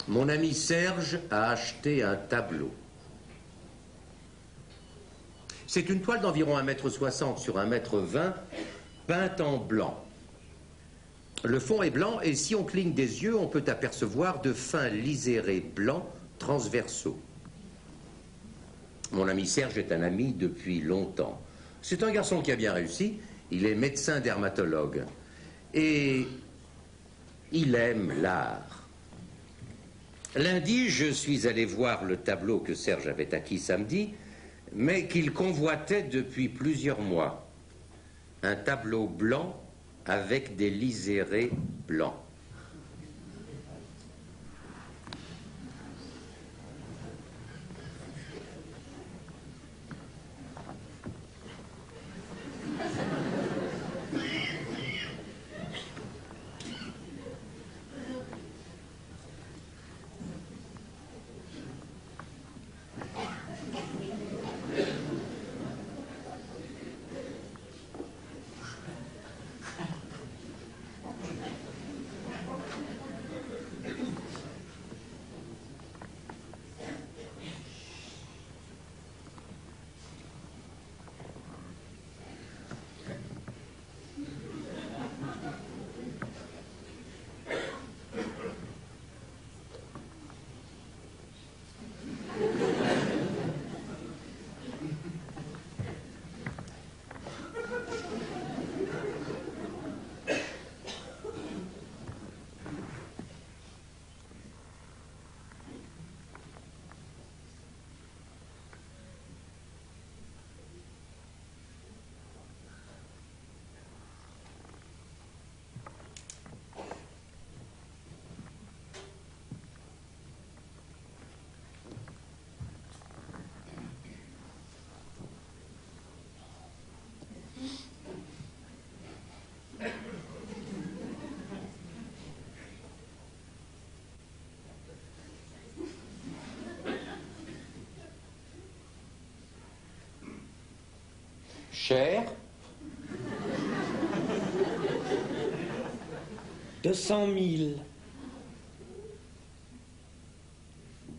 Mon ami Serge a acheté un tableau. C'est une toile d'environ 1,60 m sur 1,20 m, peinte en blanc. Le fond est blanc et si on cligne des yeux, on peut apercevoir de fins lisérés blancs transversaux. Mon ami Serge est un ami depuis longtemps. C'est un garçon qui a bien réussi. Il est médecin dermatologue. Et il aime l'art. Lundi, je suis allé voir le tableau que Serge avait acquis samedi, mais qu'il convoitait depuis plusieurs mois. Un tableau blanc avec des lisérés blancs. Cher. 200 000.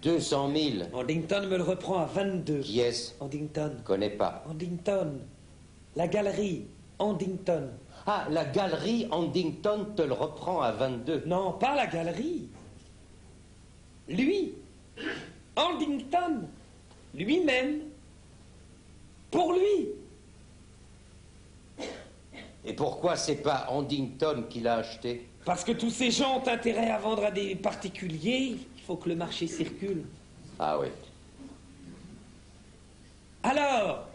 200 000. Andington me le reprend à 22. Qui est-ce? Andington. Connais pas. Andington. La galerie. Andington. Ah, la galerie Andington te le reprend à 22. Non, pas la galerie. Lui. Andington. Lui-même. Pour lui. Et pourquoi c'est pas Andington qui l'a acheté? Parce que tous ces gens ont intérêt à vendre à des particuliers. Il faut que le marché circule. Ah oui. Alors,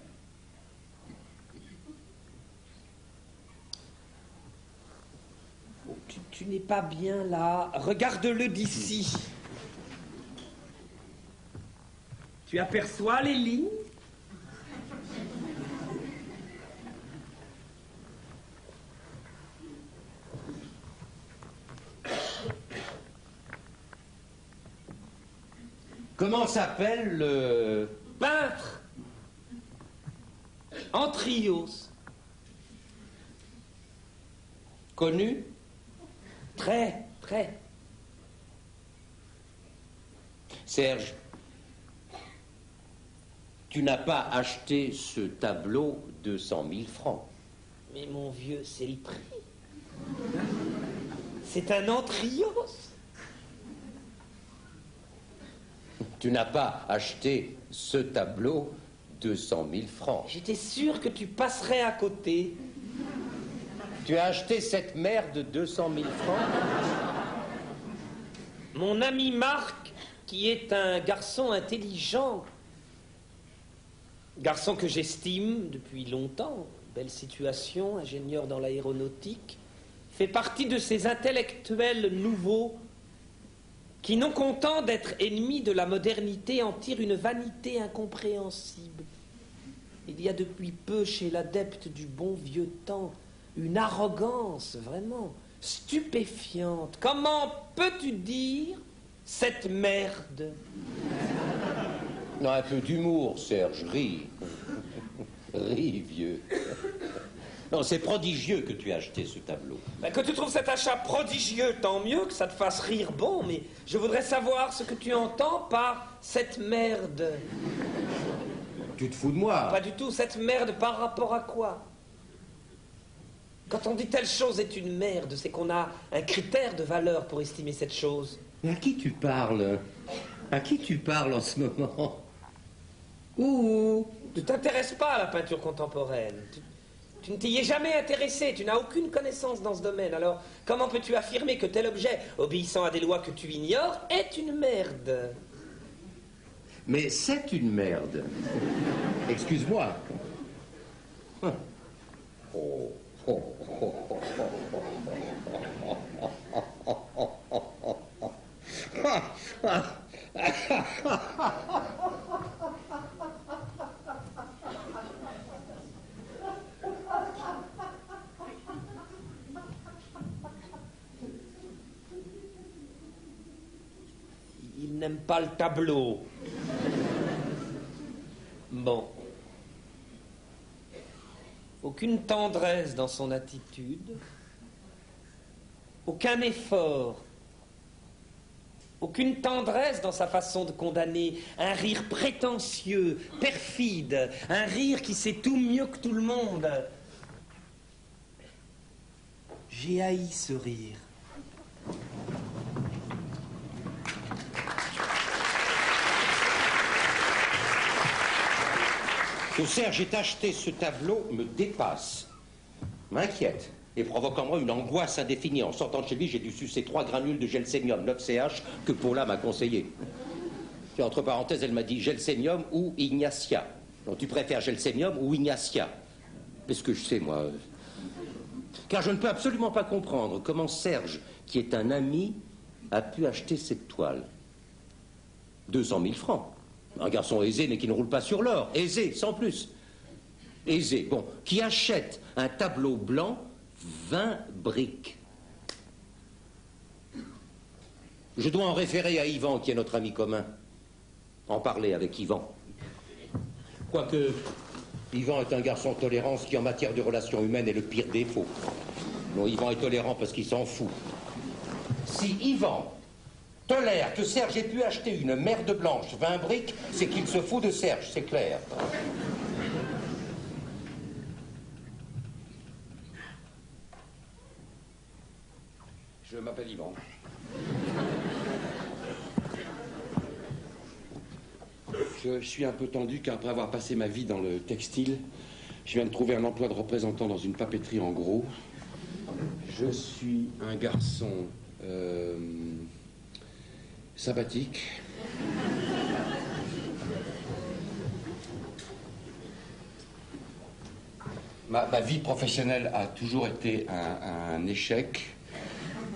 tu n'es pas bien là. Regarde-le d'ici. Tu aperçois les lignes? Comment s'appelle le Peintre. Antrios. connu? Très, très. Serge, tu n'as pas acheté ce tableau 200 000 francs. Mais mon vieux, c'est le prix. C'est un Antrios. Tu n'as pas acheté ce tableau 200 000 francs. J'étais sûr que tu passerais à côté. Tu as acheté cette merde de 200 000 francs? Mon ami Marc, qui est un garçon intelligent, garçon que j'estime depuis longtemps, belle situation, ingénieur dans l'aéronautique, fait partie de ces intellectuels nouveaux qui, non contents d'être ennemis de la modernité, en tirent une vanité incompréhensible. Il y a depuis peu chez l'adepte du bon vieux temps une arrogance vraiment stupéfiante. Comment peux-tu dire cette merde? Non, un peu d'humour, Serge, ris. Ris, vieux. Non, c'est prodigieux que tu aies acheté ce tableau. Ben, que tu trouves cet achat prodigieux, tant mieux, que ça te fasse rire bon, mais je voudrais savoir ce que tu entends par cette merde. Tu te fous de moi? Pas du tout, cette merde par rapport à quoi? Quand on dit telle chose est une merde, c'est qu'on a un critère de valeur pour estimer cette chose. Mais à qui tu parles? À qui tu parles en ce moment? Ouh! Tu t'intéresses pas à la peinture contemporaine. Tu ne t'y es jamais intéressé, tu n'as aucune connaissance dans ce domaine. Alors, comment peux-tu affirmer que tel objet, obéissant à des lois que tu ignores, est une merde? Mais c'est une merde. Excuse-moi. Oh. Oh, oh, oh, oh, Il n'aime pas le tableau. Bon. Aucune tendresse dans son attitude. Aucun effort. Aucune tendresse dans sa façon de condamner. Un rire prétentieux, perfide. Un rire qui sait tout mieux que tout le monde. J'ai haï ce rire. Que Serge ait acheté ce tableau me dépasse, m'inquiète et provoque en moi une angoisse indéfinie. En sortant de chez lui, j'ai dû sucer 3 granules de gelsénium 9CH que Paula m'a conseillé. Puis, entre parenthèses, elle m'a dit gelsénium ou ignatia. Donc tu préfères gelsénium ou ignatia? Qu'est-ce que je sais, moi? Car je ne peux absolument pas comprendre comment Serge, qui est un ami, a pu acheter cette toile. 200 000 francs. Un garçon aisé, mais qui ne roule pas sur l'or. Aisé, sans plus. Aisé, bon. Qui achète un tableau blanc, 20 briques. Je dois en référer à Yvan, qui est notre ami commun. En parler avec Yvan. Quoique, Yvan est un garçon tolérant, ce qui en matière de relations humaines est le pire défaut. Non, Yvan est tolérant parce qu'il s'en fout. Si Yvan tolère que Serge ait pu acheter une merde blanche, 20 briques, c'est qu'il se fout de Serge, c'est clair. Je m'appelle Yvan. Je suis un peu tendu car après avoir passé ma vie dans le textile, je viens de trouver un emploi de représentant dans une papeterie en gros. Je suis un garçon sympathique. Ma vie professionnelle a toujours été un échec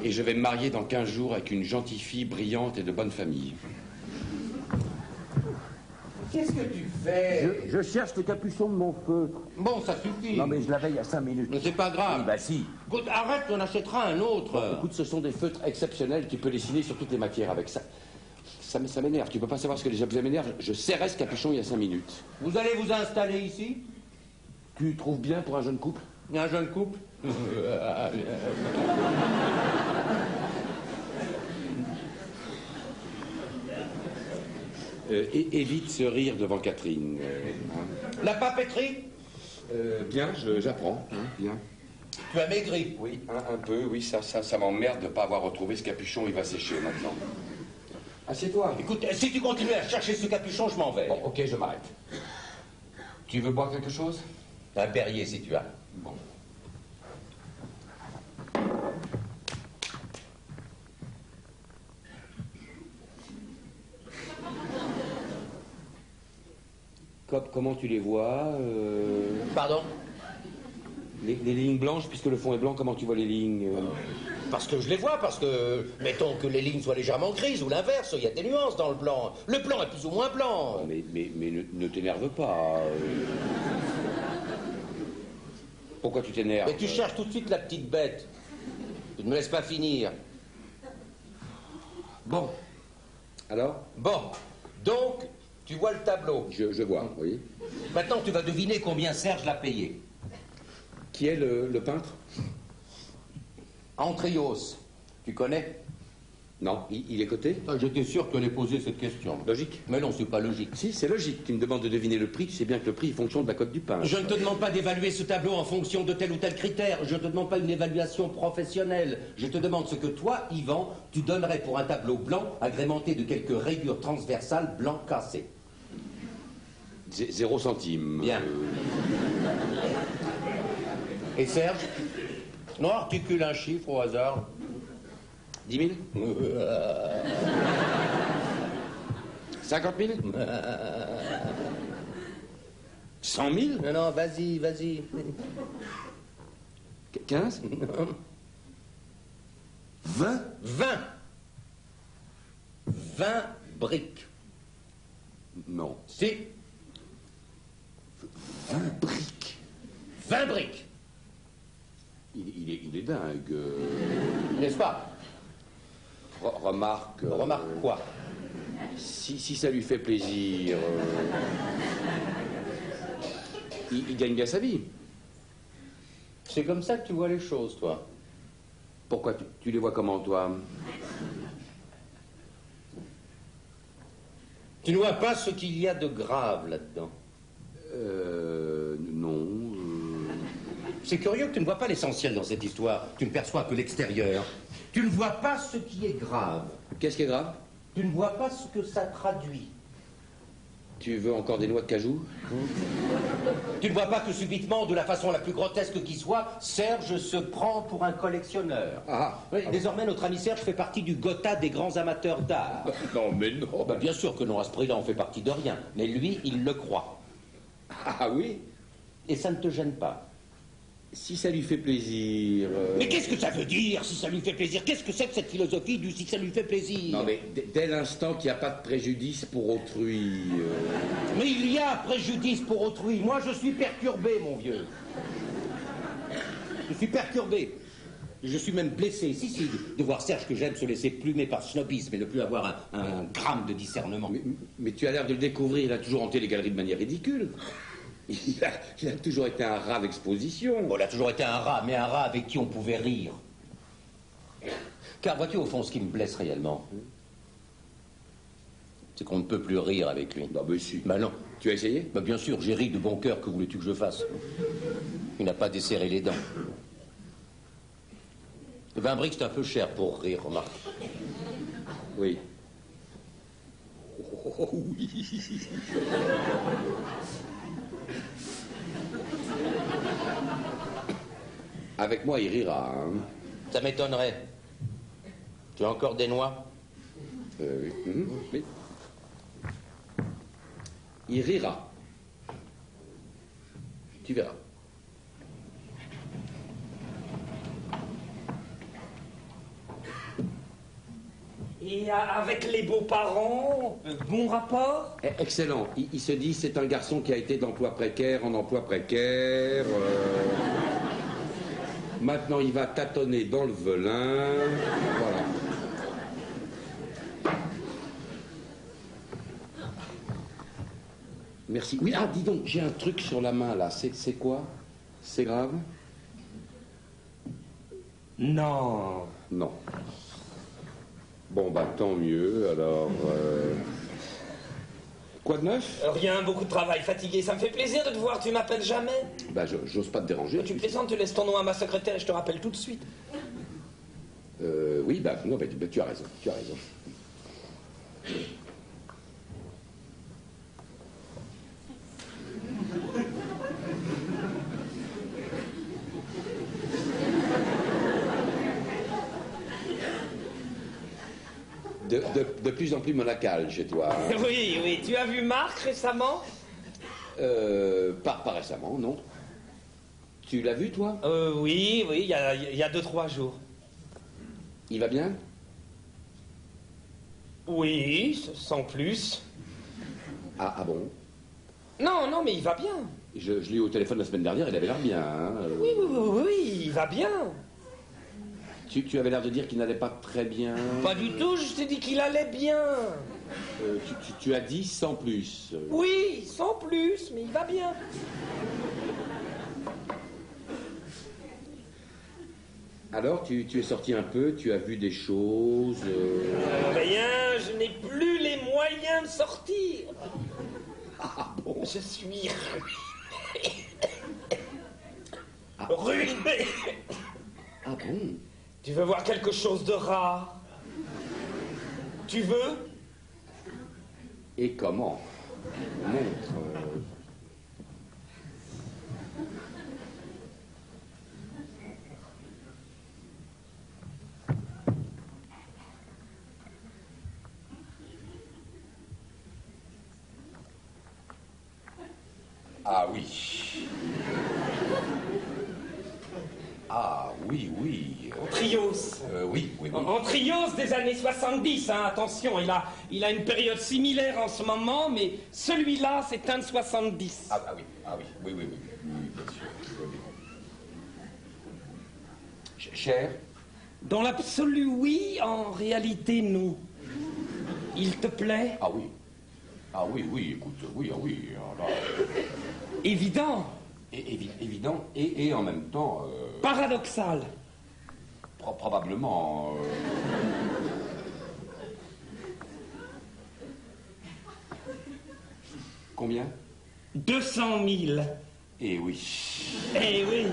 et je vais me marier dans 15 jours avec une gentille fille brillante et de bonne famille. Qu'est-ce que tu fais? Je cherche le capuchon de mon feutre. Bon, ça suffit. Non mais je l'avais il y a 5 minutes. Mais c'est pas grave. Oui, bah si. Écoute, arrête, on achètera un autre. Bon, écoute, ce sont des feutres exceptionnels. Tu peux dessiner sur toutes les matières avec ça. Ça m'énerve. Tu peux pas savoir ce que les objets m'énervent. Je serrais ce capuchon il y a 5 minutes. Vous allez vous installer ici? Tu trouves bien pour un jeune couple? Un jeune couple? Évite ce rire devant Catherine. La papeterie? Bien, j'apprends. Hein, bien. Tu as maigri? Oui, un peu, oui, ça m'emmerde de ne pas avoir retrouvé ce capuchon, il va sécher maintenant. Assieds-toi. Écoute, si tu continues à chercher ce capuchon, je m'en vais. Bon, ok, je m'arrête. Tu veux boire quelque chose? Un Perrier, si tu as. Bon. Comment tu les vois Pardon? Les lignes blanches, puisque le fond est blanc, comment tu vois les lignes Parce que je les vois, parce que, mettons que les lignes soient légèrement grises, ou l'inverse, il y a des nuances dans le blanc. Le blanc est plus ou moins blanc. Mais ne t'énerve pas. Pourquoi tu t'énerves? Mais tu cherches tout de suite la petite bête. Tu ne me laisses pas finir. Bon. Alors? Bon, donc, tu vois le tableau. Je vois, oui. Maintenant, tu vas deviner combien Serge l'a payé. Qui est le peintre? Antrios, tu connais? Non, il est coté? Ah, j'étais sûr que tu allais poser cette question. Logique. Mais non, c'est pas logique. Si, c'est logique. Tu me demandes de deviner le prix, tu sais bien que le prix est fonction de la cote du peintre. Je ne te demande pas d'évaluer ce tableau en fonction de tel ou tel critère. Je ne te demande pas une évaluation professionnelle. Je te demande ce que toi, Yvan, tu donnerais pour un tableau blanc agrémenté de quelques rayures transversales blanc cassé. 0 centime. Bien. Et Serge? Non, articule un chiffre au hasard. 10 000? 50 000? 100 000? Non, non, vas-y, vas-y. 15? 20? 20. 20 briques. Non. Si. 20 briques. 20 briques. Il est dingue. N'est-ce pas? Remarque. Remarque quoi? Si ça lui fait plaisir. Il gagne bien sa vie. C'est comme ça que tu vois les choses, toi. Pourquoi tu les vois comment, toi? Tu ne vois pas ce qu'il y a de grave là-dedans. Non. C'est curieux que tu ne vois pas l'essentiel dans cette histoire. Tu ne perçois que l'extérieur. Tu ne vois pas ce qui est grave. Qu'est-ce qui est grave? Tu ne vois pas ce que ça traduit. Tu veux encore des noix de cajou? Tu ne vois pas que subitement, de la façon la plus grotesque qui soit, Serge se prend pour un collectionneur. Oui, désormais, notre ami Serge fait partie du Gotha des grands amateurs d'art. Non, mais non. Bah, bien sûr que non, à ce prix-là, on fait partie de rien. Mais lui, il le croit. Ah oui? Et ça ne te gêne pas. Si ça lui fait plaisir... Mais qu'est-ce que ça veut dire, si ça lui fait plaisir? Qu'est-ce que c'est que cette philosophie du si ça lui fait plaisir? Non, mais dès l'instant qu'il n'y a pas de préjudice pour autrui... Mais il y a préjudice pour autrui. Moi, je suis perturbé, mon vieux. Je suis perturbé. Je suis même blessé, si, de voir Serge que j'aime se laisser plumer par snobisme et ne plus avoir un gramme de discernement. Mais tu as l'air de le découvrir, il a toujours hanté les galeries de manière ridicule. Il a toujours été un rat d'exposition. Bon, il a toujours été un rat, mais un rat avec qui on pouvait rire. Car vois-tu, au fond, ce qui me blesse réellement, c'est qu'on ne peut plus rire avec lui. Bah, mais si. Bah non. Tu as essayé? Bah bien sûr, j'ai ri de bon cœur, que voulais-tu que je fasse? Il n'a pas desserré les dents. 20 briques, c'est un peu cher pour rire, remarque. Oui. Oh, oui. Avec moi, il rira, hein. Ça m'étonnerait. Tu as encore des noix? Oui. Oui. Il rira. Tu verras. Et avec les beaux-parents, bon rapport? Excellent. Il se dit, c'est un garçon qui a été d'emploi précaire en emploi précaire. Maintenant, il va tâtonner dans le velin. Voilà. Merci. Oui, ah, dis donc, j'ai un truc sur la main, là. C'est quoi? C'est grave? Non. Non. Bon, bah, tant mieux, alors... Quoi de neuf? Rien, beaucoup de travail, fatigué. Ça me fait plaisir de te voir, tu m'appelles jamais. Bah, j'ose pas te déranger. Tu plaisantes, tu laisses ton nom à ma secrétaire et je te rappelle tout de suite. Oui, bah, non, bah, tu as raison, tu as raison. De plus en plus monacal chez toi. Hein. Oui, oui. Tu as vu Marc récemment? Pas récemment, non. Tu l'as vu, toi? Oui, il y a 2-3 jours. Il va bien? Oui, sans plus. Ah bon? Non, mais il va bien. Je l'ai eu au téléphone la semaine dernière, il avait l'air bien. Hein. Oui, il va bien. Tu avais l'air de dire qu'il n'allait pas très bien. Pas du tout, je t'ai dit qu'il allait bien. Tu as dit sans plus. Oui, sans plus, mais il va bien. Alors, tu es sorti un peu, tu as vu des choses... Rien, je n'ai plus les moyens de sortir. Ah bon? Je suis ruiné. Ah bon? Tu veux voir quelque chose de rare? Tu veux? Et comment? Montre... Ah oui. Ah oui, oui. Antrios. Oui, oui, oui. Antrios des années 70, hein, attention, il a une période similaire en ce moment, mais celui-là, c'est un de 70. Ah oui, oui, oui, oui, oui, bien sûr. Oui, oui. Cher? Dans l'absolu, oui, en réalité, non. Il te plaît? Ah oui. Ah oui, oui, écoute, oui, ah oui. Alors là, Évident. évident et en même temps... Paradoxal. Probablement... Combien? 200 000. Eh oui. Eh oui.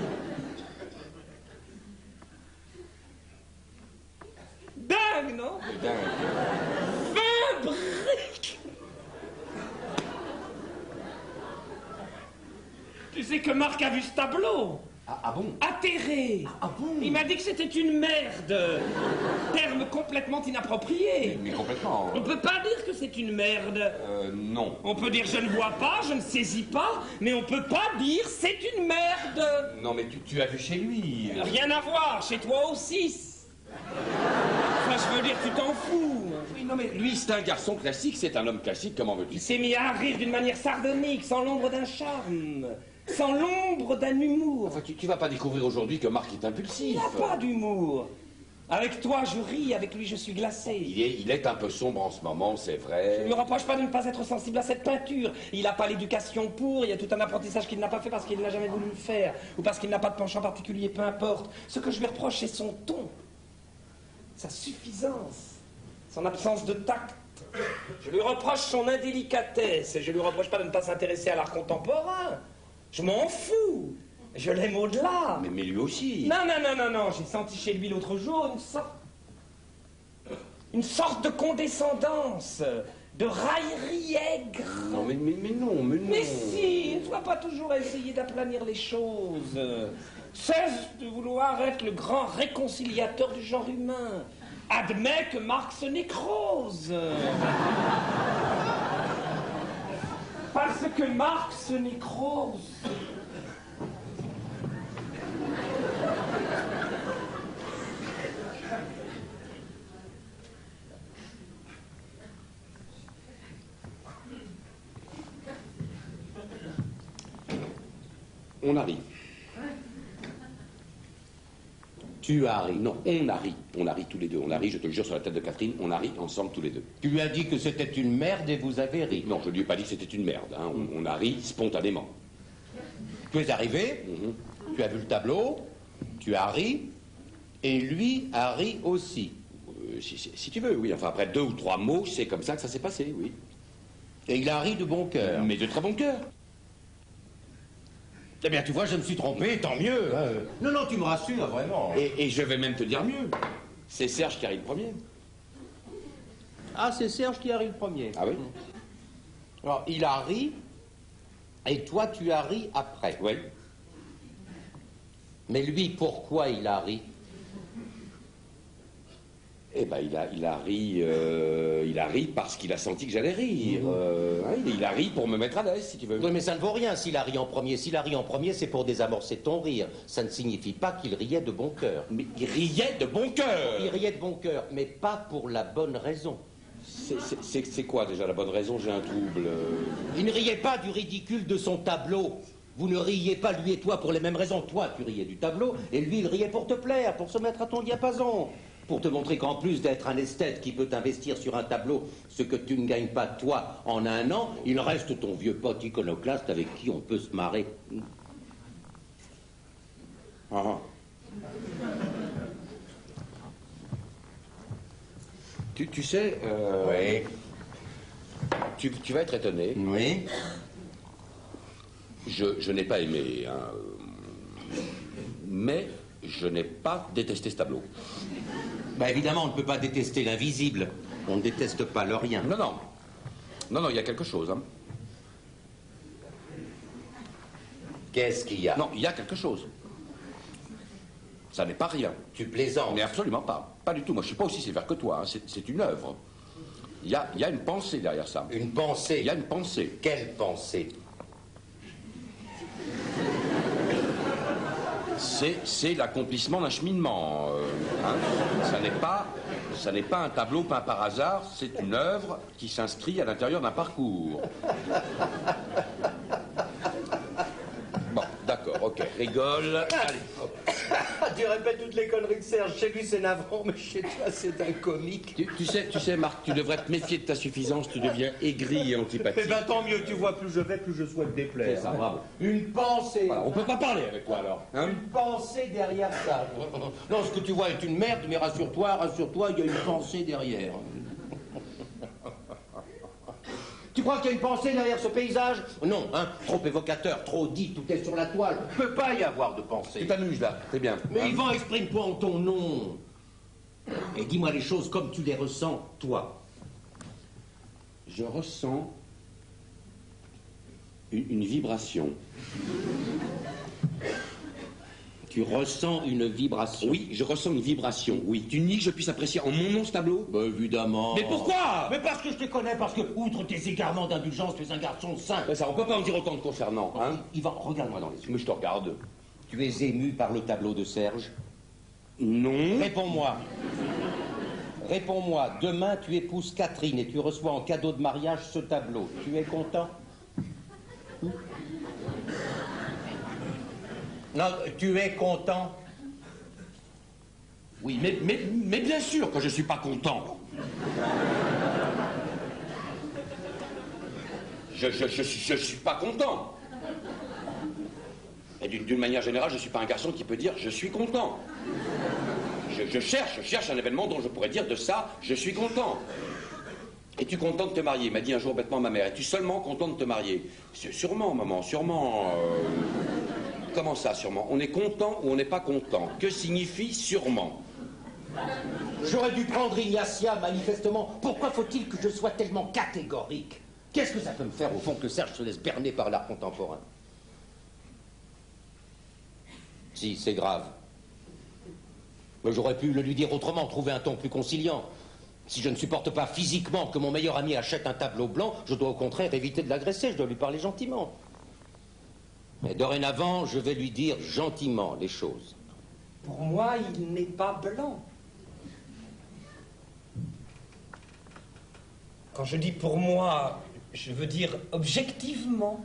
Dingue, non? Dingue. 20 briques. Tu sais que Marc a vu ce tableau? Ah bon? Atterré. Ah bon? Il m'a dit que c'était une merde. Terme complètement inapproprié. Mais complètement. On peut pas dire que c'est une merde. Non. On peut dire je ne vois pas, je ne saisis pas, mais on peut pas dire c'est une merde. Non, mais tu as vu chez lui. Rien à voir, chez toi aussi. Enfin, je veux dire, tu t'en fous. Oui, non, mais lui, c'est un garçon classique, c'est un homme classique, comment veux-tu? Il s'est mis à rire d'une manière sardonique, sans l'ombre d'un charme, sans l'ombre d'un humour. Enfin, tu vas pas découvrir aujourd'hui que Marc est impulsif. Il n'a pas d'humour. Avec toi, je ris, avec lui, je suis glacé. Il est un peu sombre en ce moment, c'est vrai. Je ne lui reproche pas de ne pas être sensible à cette peinture. Il n'a pas l'éducation pour, il y a tout un apprentissage qu'il n'a pas fait parce qu'il n'a jamais voulu le faire, ou parce qu'il n'a pas de penchant particulier, peu importe. Ce que je lui reproche, c'est son ton, sa suffisance, son absence de tact. Je lui reproche son indélicatesse, et je lui reproche pas de ne pas s'intéresser à l'art contemporain. Je m'en fous. Je l'aime au-delà. Mais lui aussi. Non. J'ai senti chez lui l'autre jour une sorte de condescendance, de raillerie aigre. Non, mais non. Mais si, ne dois pas toujours essayer d'aplanir les choses. Cesse de vouloir être le grand réconciliateur du genre humain. Admets que Marx nécrose. Parce que Marx nécrose. On arrive. Tu as ri. Non, on arrive. On arrive tous les deux. On arrive, je te le jure sur la tête de Catherine, on arrive ensemble tous les deux. Tu lui as dit que c'était une merde et vous avez ri. Non, je lui ai pas dit que c'était une merde. Hein. On arrive spontanément. Tu es arrivé, tu as vu le tableau, tu as ri, et lui a ri aussi. Si tu veux, oui. Enfin, après 2 ou 3 mots, c'est comme ça que ça s'est passé, oui. Et il a ri de bon cœur. Mais de très bon cœur. Eh bien, tu vois, je me suis trompé, tant mieux. Hein. Non, tu me rassures, vraiment. Et je vais même te dire mieux. C'est Serge qui a ri le premier. Ah, c'est Serge qui a ri le premier. Ah oui? Alors, il a ri, et toi, tu as ri après. Oui. Mais lui, pourquoi il a ri? Eh ben, il a ri parce qu'il a senti que j'allais rire. Il a ri pour me mettre à l'aise, si tu veux. Oui, mais ça ne vaut rien s'il a ri en premier. S'il a ri en premier, c'est pour désamorcer ton rire. Ça ne signifie pas qu'il riait de bon cœur. Mais il riait de bon cœur. Il riait de bon cœur, mais pas pour la bonne raison. C'est quoi déjà la bonne raison? J'ai un trouble. Il ne riait pas du ridicule de son tableau. Vous ne riez pas, lui et toi, pour les mêmes raisons. Toi, tu riais du tableau, et lui, il riait pour te plaire, pour se mettre à ton diapason. Pour te montrer qu'en plus d'être un esthète qui peut investir sur un tableau ce que tu ne gagnes pas toi en 1 an, il reste ton vieux pote iconoclaste avec qui on peut se marrer. Ah. Tu sais, Oui. tu vas être étonné. Oui. Je n'ai pas aimé, hein, mais je n'ai pas détesté ce tableau. Bah évidemment, on ne peut pas détester l'invisible. On ne déteste pas le rien. Non, non. Non, non, il y a quelque chose. Hein. Qu'est-ce qu'il y a? Non, il y a quelque chose. Ça n'est pas rien. Tu plaisantes. Mais absolument pas. Pas du tout. Moi, je ne suis pas aussi sévère que toi. Hein. C'est une œuvre. Il y a une pensée derrière ça. Une pensée? Il y a une pensée. Quelle pensée? C'est l'accomplissement d'un cheminement. Hein. Ça n'est pas un tableau peint par hasard, c'est une œuvre qui s'inscrit à l'intérieur d'un parcours. Bon, d'accord, ok, rigole. Allez, hop. Tu répètes toutes les conneries de Serge. Chez lui, c'est navrant, mais chez toi, c'est un comique. Tu sais, Marc, tu devrais te méfier de ta suffisance, tu deviens aigri et antipathique. Eh ben, tant mieux, tu vois, plus je vais, plus je souhaite déplaire. C'est ça, bravo. Une pensée. Voilà, on peut pas parler avec toi, alors. Hein? Une pensée derrière ça. Non, ce que tu vois est une merde, mais rassure-toi, il y a une pensée derrière. Tu crois qu'il y a une pensée derrière ce paysage? Non, hein, trop évocateur, trop dit, tout est sur la toile. Il ne peut pas y avoir de pensée. Tu t'amuses, là, c'est bien. Mais hein? Yvan, exprime-toi en ton nom. Et dis-moi les choses comme tu les ressens, toi. Je ressens une vibration. Tu ressens une vibration? Oui, je ressens une vibration, oui. Tu nies que je puisse apprécier en mon nom ce tableau? Bah évidemment. Mais pourquoi? Mais parce que je te connais, parce que, outre tes égarements d'indulgence, tu es un garçon sain. Ben ça, on peut pas en dire autant de concernant, hein? Yvan, regarde-moi dans les yeux. Mais je te regarde. Tu es ému par le tableau de Serge? Non. Réponds-moi. Réponds-moi. Demain, tu épouses Catherine et tu reçois en cadeau de mariage ce tableau. Tu es content? Non, tu es content? Oui, mais bien sûr que je suis pas content. Je suis pas content. Et d'une manière générale, je suis pas un garçon qui peut dire je suis content. Je cherche un événement dont je pourrais dire de ça, je suis content. Es-tu content de te marier? M'a dit un jour bêtement ma mère. Es-tu seulement content de te marier? Sûrement, maman, sûrement. Comment ça, sûrement? On est content ou on n'est pas content? Que signifie sûrement? J'aurais dû prendre Ignacia, manifestement. Pourquoi faut-il que je sois tellement catégorique? Qu'est-ce que ça peut me faire, au fond, que Serge se laisse berner par l'art contemporain? Si, c'est grave. Mais j'aurais pu le lui dire autrement, trouver un ton plus conciliant. Si je ne supporte pas physiquement que mon meilleur ami achète un tableau blanc, je dois au contraire éviter de l'agresser, je dois lui parler gentiment. Mais dorénavant, je vais lui dire gentiment les choses. Pour moi, il n'est pas blanc. Quand je dis pour moi, je veux dire objectivement.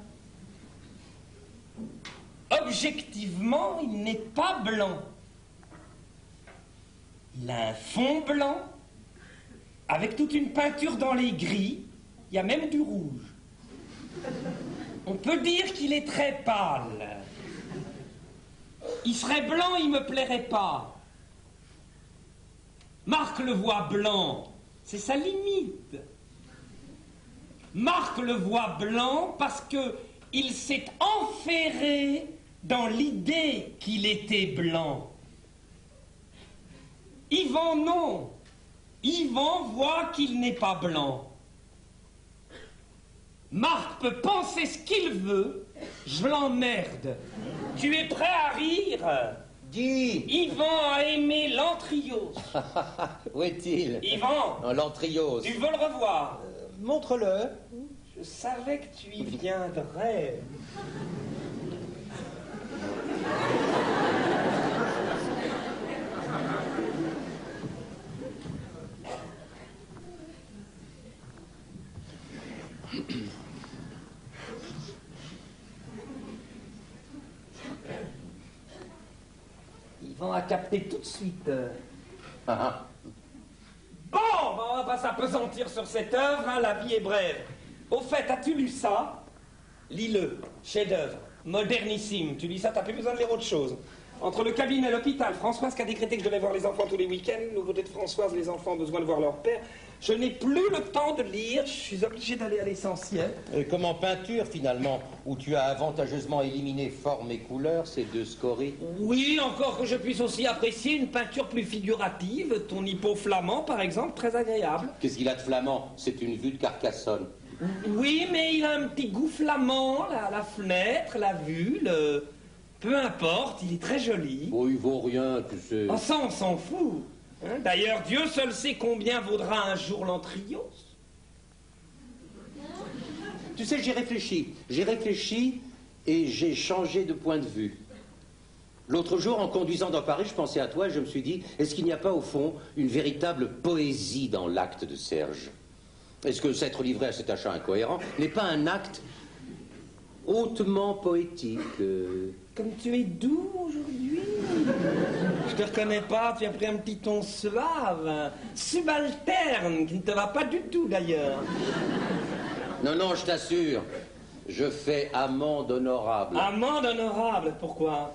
Objectivement, il n'est pas blanc. Il a un fond blanc, avec toute une peinture dans les gris, il y a même du rouge. On peut dire qu'il est très pâle. Il serait blanc, il me plairait pas. Marc le voit blanc, c'est sa limite. Marc le voit blanc parce que il s'est enferré dans l'idée qu'il était blanc. Yvan, non. Yvan voit qu'il n'est pas blanc. Marc peut penser ce qu'il veut, je l'emmerde. Tu es prêt à rire? Dis! Yvan a aimé l'Antriose. Où est-il? Yvan, L'Antriose. tu veux le revoir? Montre-le. Je savais que tu y viendrais. Yvan a capté tout de suite. Bon, on va pas s'apesantir sur cette œuvre, hein, la vie est brève. Au fait, as-tu lu ça? Lis-le, chef-d'œuvre, modernissime. Tu lis ça, t'as plus besoin de lire autre chose. Entre le cabinet et l'hôpital, Françoise qui a décrété que je devais voir les enfants tous les week-ends, nouveauté de Françoise, les enfants ont besoin de voir leur père. Je n'ai plus le temps de lire, je suis obligé d'aller à l'essentiel. Comme en peinture, finalement, où tu as avantageusement éliminé forme et couleur, ces deux scories. Oui, encore que je puisse aussi apprécier une peinture plus figurative, ton hippo flamand, par exemple, très agréable. Qu'est-ce qu'il a de flamand? C'est une vue de Carcassonne. Oui, mais il a un petit goût flamand, la fenêtre, la vue, peu importe, il est très joli. Oh, il vaut rien, tu sais. Oh, ça, on s'en fout. Hein, d'ailleurs, Dieu seul sait combien vaudra un jour l'Antrios. Tu sais, j'y réfléchis. J'ai réfléchi et j'ai changé de point de vue. L'autre jour, en conduisant dans Paris, je pensais à toi et je me suis dit, est-ce qu'il n'y a pas, au fond, une véritable poésie dans l'acte de Serge? Est-ce que s'être livré à cet achat incohérent n'est pas un acte hautement poétique? Comme tu es doux aujourd'hui. Je te reconnais pas, tu as pris un petit ton suave, subalterne, qui ne te va pas du tout d'ailleurs. Non, non, je t'assure, je fais amende honorable. Amende honorable, pourquoi?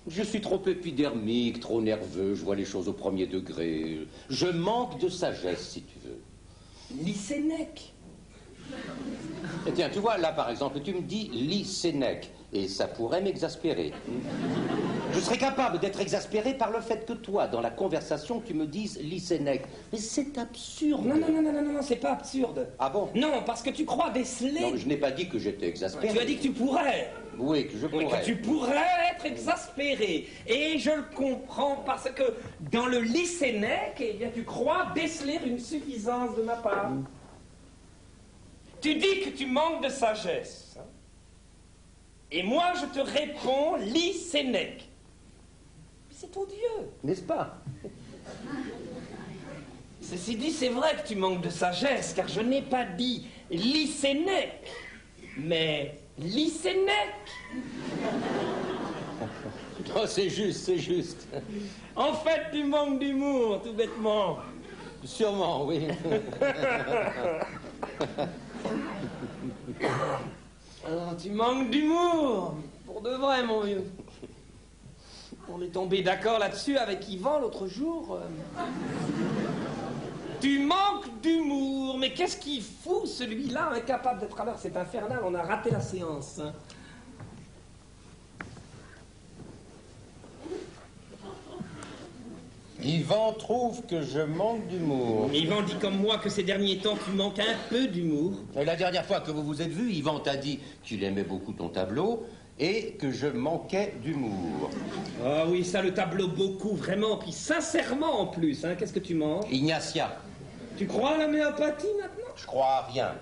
Je suis trop épidermique, trop nerveux, je vois les choses au premier degré. Je manque de sagesse, si tu veux. Lycénec. Et tiens, tu vois, là, par exemple, tu me dis Lycénec, et ça pourrait m'exaspérer. Je serais capable d'être exaspéré par le fait que toi, dans la conversation, tu me dises Lycénec. Mais c'est absurde. Non, non, non, non, non, non, c'est pas absurde. Ah bon? Non, parce que tu crois déceler. Non, je n'ai pas dit que j'étais exaspéré. Tu as dit que tu pourrais. Oui, que je pourrais. Oui, que tu pourrais être exaspéré. Et je le comprends parce que dans le Lycénec, eh bien, tu crois déceler une suffisance de ma part. Tu dis que tu manques de sagesse. Hein? Et moi, je te réponds Lycénec. C'est odieux. N'est-ce pas? Ceci dit, c'est vrai que tu manques de sagesse, car je n'ai pas dit Lycénec, mais Lycénec. Oh, c'est juste, c'est juste. En fait, tu manques d'humour, tout bêtement. Sûrement, oui. Alors, tu manques d'humour, pour de vrai, mon vieux. On est tombé d'accord là-dessus avec Yvan l'autre jour. Tu manques d'humour, mais qu'est-ce qu'il fout, celui-là, incapable d'être à l'heure? C'est infernal, on a raté la séance. Hein. Yvan trouve que je manque d'humour. Yvan dit comme moi que ces derniers temps, tu manques un peu d'humour. La dernière fois que vous vous êtes vus, Yvan t'a dit qu'il aimait beaucoup ton tableau et que je manquais d'humour. Ah oui, ça, le tableau, beaucoup, vraiment, puis sincèrement en plus. Hein. Qu'est-ce que tu manges? Ignatia. Tu crois à l'homéopathie maintenant? Je crois à rien.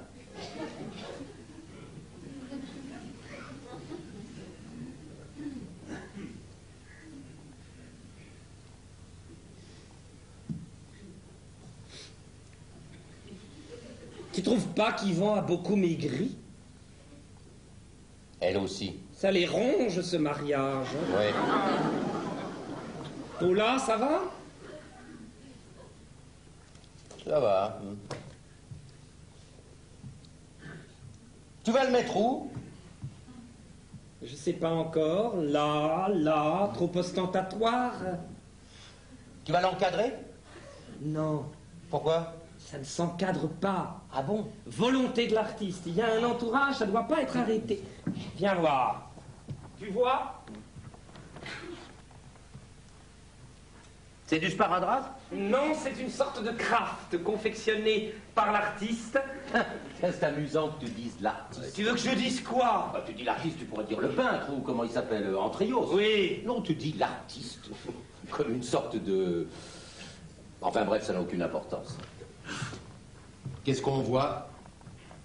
Tu trouves pas qu'Yvan a beaucoup maigri? Elle aussi. Ça les ronge, ce mariage. Hein. Oui. Paula, ça va? Ça va. Tu vas le mettre où? Je sais pas encore. Là, trop ostentatoire. Tu vas l'encadrer? Non, Pourquoi? ça ne s'encadre pas. Ah bon? Volonté de l'artiste. Il y a un entourage, ça ne doit pas être arrêté. Viens voir. Tu vois? C'est du sparadrap? Non, c'est une sorte de craft confectionné par l'artiste. C'est amusant que tu dises l'artiste. Tu veux que je dise quoi? Bah, tu dis l'artiste, tu pourrais dire le peintre ou comment il s'appelle, Antrios. Oui. Non, tu dis l'artiste. Comme une sorte de... Enfin bref, ça n'a aucune importance. Qu'est-ce qu'on voit?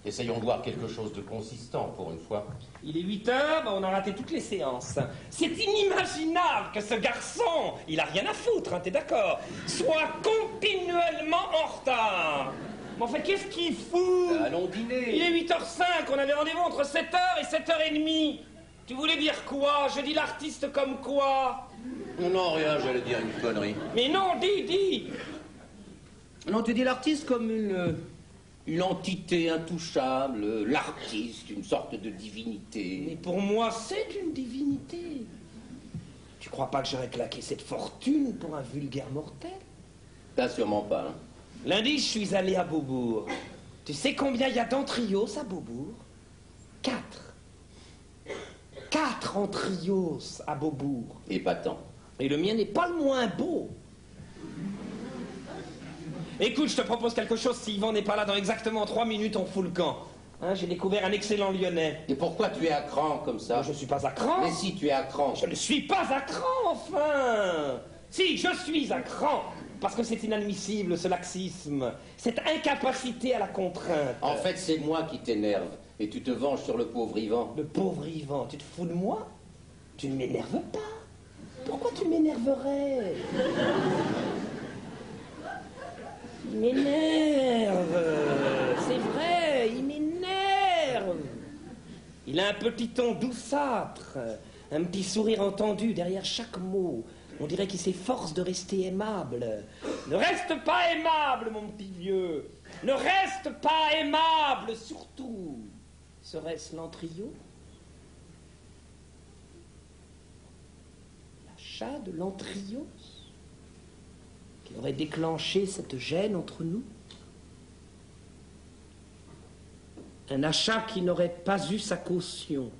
Essayons de voir quelque chose de consistant pour une fois. Il est 8 heures, on a raté toutes les séances. C'est inimaginable que ce garçon, il a rien à foutre, hein, t'es d'accord, soit continuellement en retard. Mais enfin, qu'est-ce qu'il fout? Allons dîner. Il est 8h05, on avait rendez-vous entre 7h et 7h30. Tu voulais dire quoi? Je dis l'artiste comme quoi? Non, non, rien, j'allais dire une connerie. Mais non, dis. Non, tu dis l'artiste comme une entité intouchable, l'artiste, une sorte de divinité. Mais pour moi, c'est une divinité. Tu crois pas que j'aurais claqué cette fortune pour un vulgaire mortel? T'as sûrement pas, hein. Lundi, je suis allé à Beaubourg. Tu sais combien il y a d'entrios à Beaubourg? 4. 4 entrios à Beaubourg. Épatant. Et le mien n'est pas le moins beau. Écoute, je te propose quelque chose. Si Yvan n'est pas là dans exactement 3 minutes, on fout le camp. Hein, j'ai découvert un excellent Lyonnais. Et pourquoi tu es à cran comme ça? Moi, je suis pas à cran. Mais si tu es à cran. Je ne suis pas à cran, enfin. Si, je suis à cran. Parce que c'est inadmissible, ce laxisme. Cette incapacité à la contrainte. En fait, c'est moi qui t'énerve. Et tu te venges sur le pauvre Yvan. Le pauvre Yvan, tu te fous de moi? Tu ne m'énerves pas. Pourquoi tu m'énerverais? Il m'énerve. C'est vrai, il m'énerve. Il a un petit ton douceâtre, un petit sourire entendu derrière chaque mot. On dirait qu'il s'efforce de rester aimable. Ne reste pas aimable, mon petit vieux. Ne reste pas aimable, surtout. Serait-ce l'Entriot? L'achat de l'Entriot qui aurait déclenché cette gêne entre nous? Un achat qui n'aurait pas eu sa caution.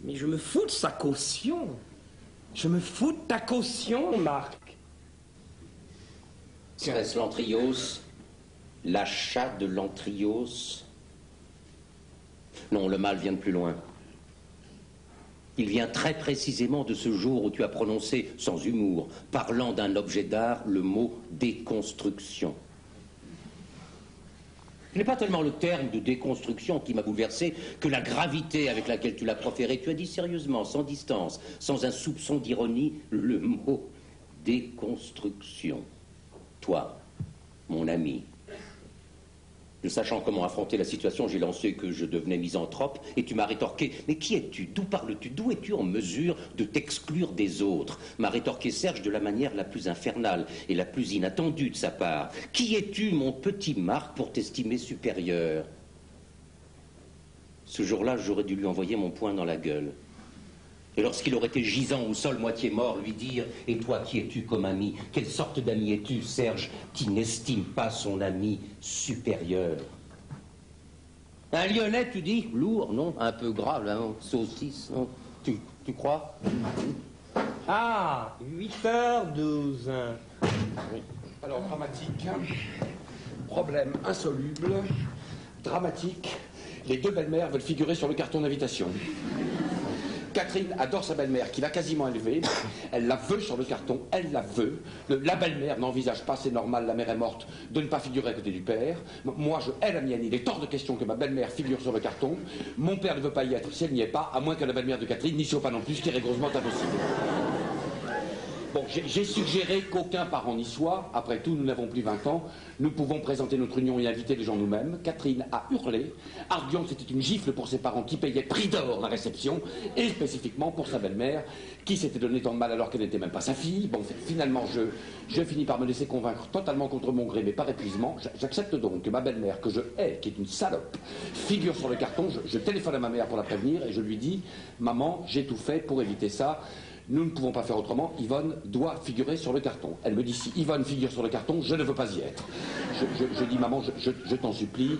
Mais je me fous de sa caution. Je me fous de ta caution, Marc. Serait-ce l'Entrios? L'achat de l'Entrios? Non, le mal vient de plus loin. Il vient très précisément de ce jour où tu as prononcé, sans humour, parlant d'un objet d'art, le mot déconstruction. Ce n'est pas tellement le terme de déconstruction qui m'a bouleversé que la gravité avec laquelle tu l'as proféré. Tu as dit sérieusement, sans distance, sans un soupçon d'ironie, le mot déconstruction. Toi, mon ami. Ne sachant comment affronter la situation, j'ai lancé que je devenais misanthrope et tu m'as rétorqué « Mais qui es-tu? D'où parles-tu? D'où es-tu en mesure de t'exclure des autres ?» m'a rétorqué Serge de la manière la plus infernale et la plus inattendue de sa part. « Qui es-tu, mon petit Marc, pour t'estimer supérieur ?» Ce jour-là, j'aurais dû lui envoyer mon poing dans la gueule. Et lorsqu'il aurait été gisant au sol, moitié mort, lui dire « Et toi, qui es-tu comme ami? Quelle sorte d'ami es-tu, Serge, qui n'estime pas son ami supérieur ?» Un Lyonnais, tu dis? Lourd, non? Un peu grave, là, non? Saucisse, non? Tu crois? Ah, 8h12. Alors, dramatique, problème insoluble, dramatique, les deux belles-mères veulent figurer sur le carton d'invitation. Catherine adore sa belle-mère, qui l'a quasiment élevée. Elle la veut sur le carton, elle la veut. La belle-mère n'envisage pas, c'est normal, la mère est morte, de ne pas figurer à côté du père. Moi, je hais la mienne. Il est hors de question que ma belle-mère figure sur le carton. Mon père ne veut pas y être si elle n'y est pas, à moins que la belle-mère de Catherine n'y soit pas non plus, ce qui est rigoureusement impossible. Bon, j'ai suggéré qu'aucun parent n'y soit. Après tout, nous n'avons plus 20 ans. Nous pouvons présenter notre union et inviter les gens nous-mêmes. Catherine a hurlé, arguant que c'était une gifle pour ses parents qui payaient prix d'or la réception, et spécifiquement pour sa belle-mère, qui s'était donné tant de mal alors qu'elle n'était même pas sa fille. Bon, finalement, je finis par me laisser convaincre totalement contre mon gré, mais par épuisement. J'accepte donc que ma belle-mère, que je hais, qui est une salope, figure sur le carton. Je téléphone à ma mère pour la prévenir et je lui dis « Maman, j'ai tout fait pour éviter ça. Nous ne pouvons pas faire autrement, Yvonne doit figurer sur le carton. » Elle me dit, si Yvonne figure sur le carton, je ne veux pas y être. Je dis, maman, je t'en supplie,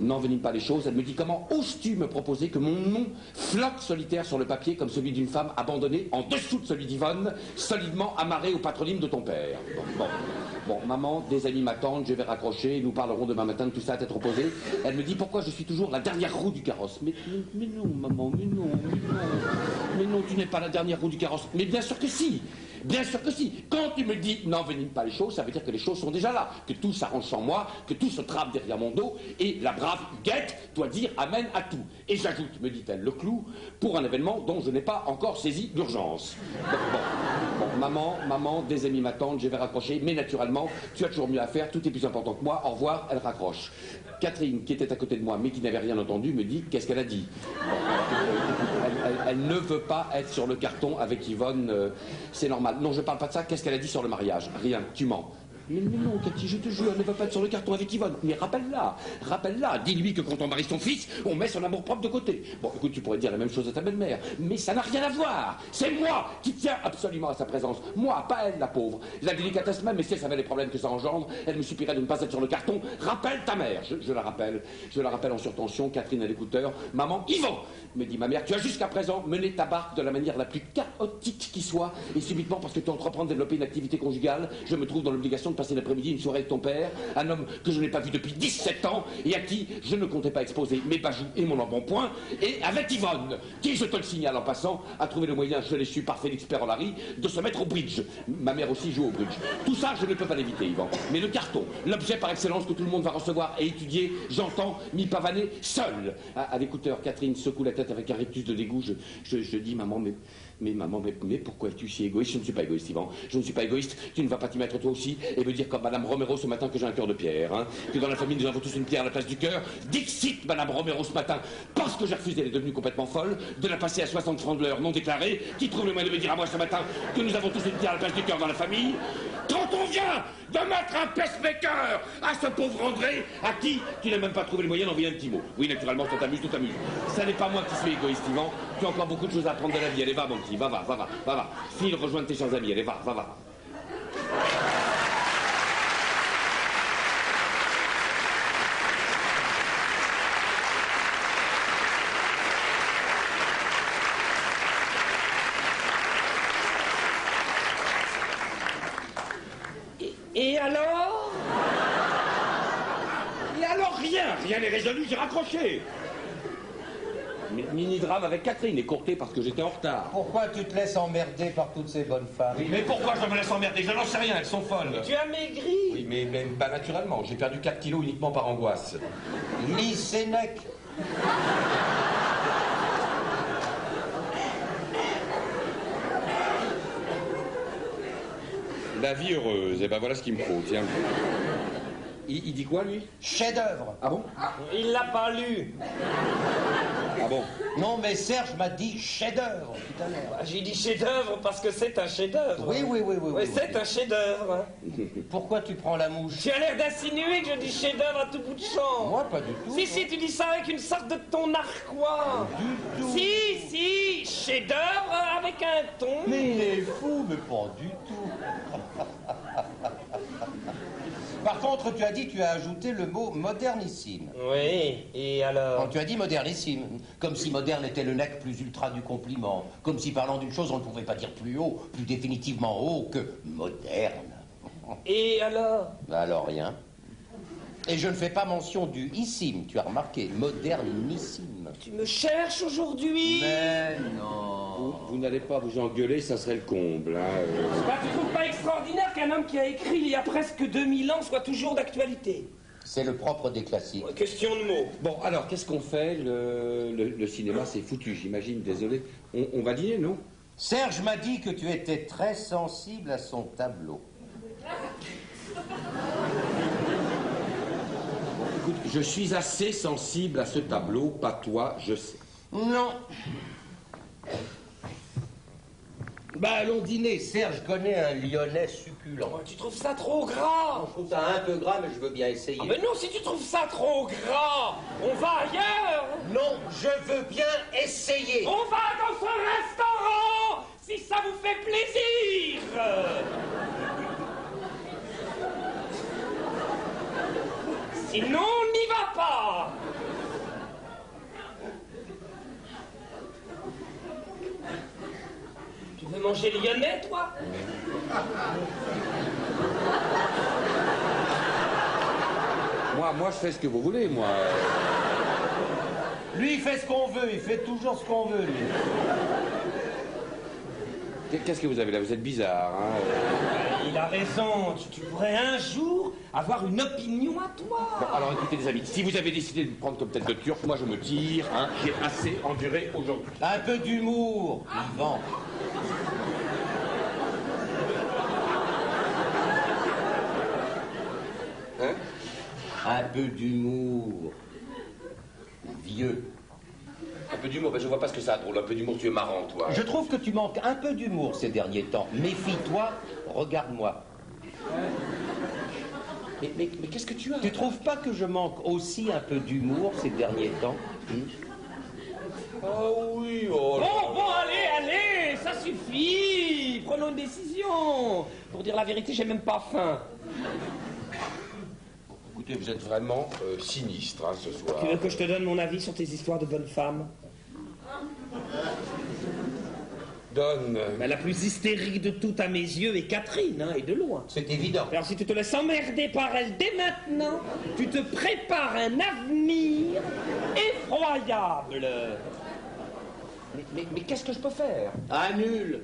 n'envenime pas les choses. Elle me dit, comment oses-tu me proposer que mon nom flotte solitaire sur le papier comme celui d'une femme abandonnée en dessous de celui d'Yvonne, solidement amarré au patronyme de ton père? Bon, maman, des amis m'attendent, je vais raccrocher, nous parlerons demain matin de tout ça à tête reposée. Elle me dit, pourquoi je suis toujours la dernière roue du carrosse? Mais non, maman, mais non, tu n'es pas la dernière roue du carrosse. Mais bien sûr que si. Bien sûr que si. Quand tu me dis n'envenime pas les choses, ça veut dire que les choses sont déjà là, que tout s'arrange sans moi, que tout se trame derrière mon dos, et la brave Huguette doit dire amen à tout. Et j'ajoute, me dit-elle, le clou pour un événement dont je n'ai pas encore saisi l'urgence. Bon, maman, des amis m'attendent, je vais raccrocher, mais naturellement, tu as toujours mieux à faire, tout est plus important que moi, au revoir, elle raccroche. Catherine, qui était à côté de moi, mais qui n'avait rien entendu, me dit, qu'est-ce qu'elle a dit? Elle ne veut pas être sur le carton avec Yvonne, c'est normal. Non, je parle pas de ça, qu'est-ce qu'elle a dit sur le mariage? Rien, tu mens. Mais non, Cathy, je te jure, elle ne va pas être sur le carton avec Yvonne. Mais rappelle-la. Dis-lui que quand on marie son fils, on met son amour-propre de côté. Bon, écoute, tu pourrais dire la même chose à ta belle-mère, mais ça n'a rien à voir. C'est moi qui tiens absolument à sa présence. Moi, pas elle, la pauvre. La délicatesse même, mais si elle savait les problèmes que ça engendre, elle me suffirait de ne pas être sur le carton. Rappelle ta mère. Je la rappelle en surtension, Catherine à l'écouteur. Maman, Yvon, me dit ma mère, tu as jusqu'à présent mené ta barque de la manière la plus chaotique qui soit, et subitement, parce que tu entreprends de développer une activité conjugale, je me trouve dans l'obligation de passer l'après-midi une soirée avec ton père, un homme que je n'ai pas vu depuis 17 ans, et à qui je ne comptais pas exposer mes bajoux et mon embonpoint, et avec Yvonne, qui, je te le signale en passant, a trouvé le moyen, je l'ai su par Félix Perolari, de se mettre au bridge. Ma mère aussi joue au bridge. Tout ça, je ne peux pas l'éviter, Yvan. Mais le carton, l'objet par excellence que tout le monde va recevoir et étudier, j'entends m'y pavaner seul. À l'écouteur, Catherine secoue la tête avec un rictus de dégoût. Je dis, maman, mais pourquoi es-tu si égoïste? Je ne suis pas égoïste, Yvan. Je ne suis pas égoïste. Tu ne vas pas t'y mettre toi aussi et me dire comme Madame Romero ce matin que j'ai un cœur de pierre, hein? Que dans la famille nous avons tous une pierre à la place du cœur. Dixit, Madame Romero ce matin, parce que j'ai refusé, elle est devenue complètement folle, de la passer à 60 francs de l'heure non déclarée, qui trouve le moyen de me dire à moi ce matin que nous avons tous une pierre à la place du cœur dans la famille. Quand on vient de mettre un pacemaker à ce pauvre André, à qui tu n'as même pas trouvé le moyen d'envoyer un petit mot. Oui, naturellement, ça t'amuse, tout t'amuse. Ça n'est pas moi qui suis égoïste, Yvan. Tu as encore beaucoup de choses à apprendre de la vie. Allez, va, mon petit, va. File rejoindre tes chers amis, allez, va. Et alors? Et alors rien n'est résolu, j'ai raccroché. Mini-drame avec Catherine, écourté parce que j'étais en retard. Pourquoi tu te laisses emmerder par toutes ces bonnes femmes? Oui, mais pourquoi je me laisse emmerder? Je n'en sais rien, elles sont folles. Tu as maigri. Oui, mais pas naturellement. J'ai perdu 4 kilos uniquement par angoisse. Ni Sénèque. La vie heureuse, et ben voilà ce qu'il me faut, tiens. Il dit quoi, lui? Chef-d'œuvre. Ah bon? Il l'a pas lu. Ah bon? Non, mais Serge m'a dit chef-d'œuvre tout à l'heure. J'ai dit chef-d'œuvre parce que c'est un chef-d'œuvre. Oui. C'est un chef-d'œuvre. Pourquoi tu prends la mouche? Tu as l'air d'insinuer que je dis chef-d'œuvre à tout bout de champ. Moi, pas du tout. Si, tu dis ça avec une sorte de ton narquois. Du tout. Si, chef-d'œuvre avec un ton. Mais il est fou, mais pas du tout. Par contre, tu as ajouté le mot modernissime. Oui, et alors? Quand tu as dit modernissime, comme si moderne était le nec plus ultra du compliment, comme si parlant d'une chose on ne pouvait pas dire plus haut, plus définitivement haut que moderne. Et alors? Alors rien. Et je ne fais pas mention du issime, tu as remarqué, modernissime. Tu me cherches aujourd'hui? Mais non. Vous n'allez pas vous engueuler, ça serait le comble, hein. Tu trouves pas extraordinaire qu'un homme qui a écrit il y a presque 2000 ans soit toujours d'actualité? C'est le propre des classiques. Question de mots. Bon, alors, qu'est-ce qu'on fait? Le cinéma, c'est foutu, j'imagine, désolé. On va dîner, non? Serge m'a dit que tu étais très sensible à son tableau. Écoute, je suis assez sensible à ce tableau, pas toi, je sais. Non. Bah allons dîner, Serge connaît un Lyonnais succulent. Oh, tu trouves ça trop gras? Je trouve ça un peu gras, mais je veux bien essayer. Ah mais non, si tu trouves ça trop gras, on va ailleurs. Non, je veux bien essayer. On va dans ce restaurant, si ça vous fait plaisir. Sinon, on n'y va pas. Tu veux manger lyonnais, toi? Moi, je fais ce que vous voulez, moi. Lui, il fait ce qu'on veut, il fait toujours ce qu'on veut, lui. Qu'est-ce que vous avez là? Vous êtes bizarre, hein? Il a raison, tu pourrais un jour avoir une opinion à toi. Bon, alors écoutez les amis, si vous avez décidé de me prendre comme tête de turc, moi je me tire, hein, j'ai assez enduré aujourd'hui. Un peu d'humour, Yvan. Hein? Un peu d'humour. Vieux. Un peu d'humour, ben je vois pas ce que ça a de drôle. Un peu d'humour, tu es marrant, toi. Je trouve que tu manques un peu d'humour ces derniers temps. Méfie-toi, regarde-moi. Mais qu'est-ce que tu as? Tu trouves pas que je manque aussi un peu d'humour ces derniers temps? Ah oui, oh là. Bon, allez, ça suffit. Prenons une décision. Pour dire la vérité, j'ai même pas faim. Écoutez, vous êtes vraiment sinistre, hein, ce soir. Tu veux que je te donne mon avis sur tes histoires de bonnes femmes? Donne. Ben, la plus hystérique de toutes à mes yeux est Catherine, hein, et de loin. C'est évident. Alors si tu te laisses emmerder par elle dès maintenant, tu te prépares un avenir effroyable. Mais qu'est-ce que je peux faire? Annule.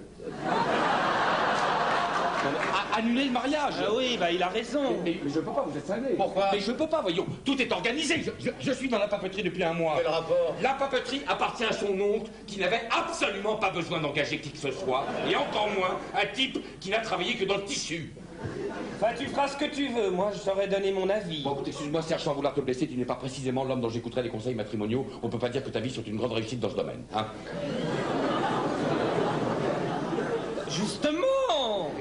Annuler le mariage. Ah oui, bah il a raison. Mais je peux pas, vous êtes salé. Pourquoi? Mais je peux pas, voyons. Tout est organisé. Je suis dans la papeterie depuis un mois. Quel rapport? La papeterie appartient à son oncle qui n'avait absolument pas besoin d'engager qui que ce soit. Et encore moins un type qui n'a travaillé que dans le tissu. Enfin, tu feras ce que tu veux, moi je saurais donner mon avis. Bon, écoute, excuse-moi, Serge, sans vouloir te blesser, tu n'es pas précisément l'homme dont j'écouterai les conseils matrimoniaux. On peut pas dire que ta vie soit une grande réussite dans ce domaine, hein. Justement.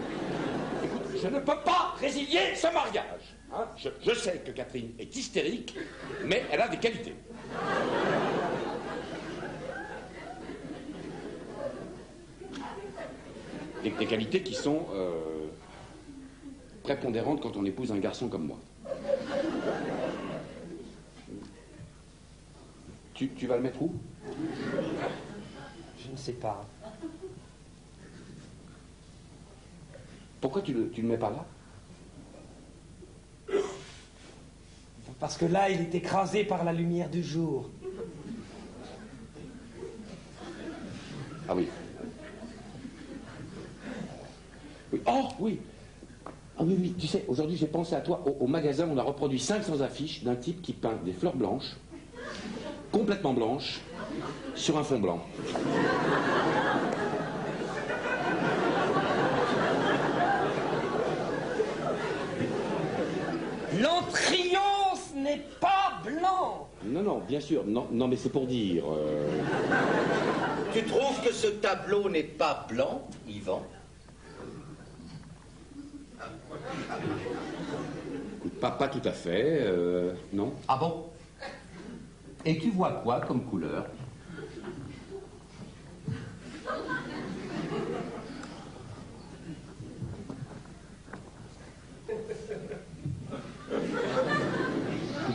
Je ne peux pas résilier ce mariage. Hein. Je sais que Catherine est hystérique, mais elle a des qualités. Des qualités qui sont prépondérantes quand on épouse un garçon comme moi. Tu vas le mettre où? Je ne sais pas. Pourquoi tu le mets pas là? Parce que là, il est écrasé par la lumière du jour. Ah oui. Oui. Oh, oui. Ah oui, oui, tu sais, aujourd'hui j'ai pensé à toi. Au magasin, on a reproduit 500 affiches d'un type qui peint des fleurs blanches, complètement blanches, sur un fond blanc. L'entrillance n'est pas blanc. Non, non, bien sûr. Non, mais c'est pour dire... Tu trouves que ce tableau n'est pas blanc, Yvan? Pas tout à fait, non. Ah bon? Et tu vois quoi comme couleur?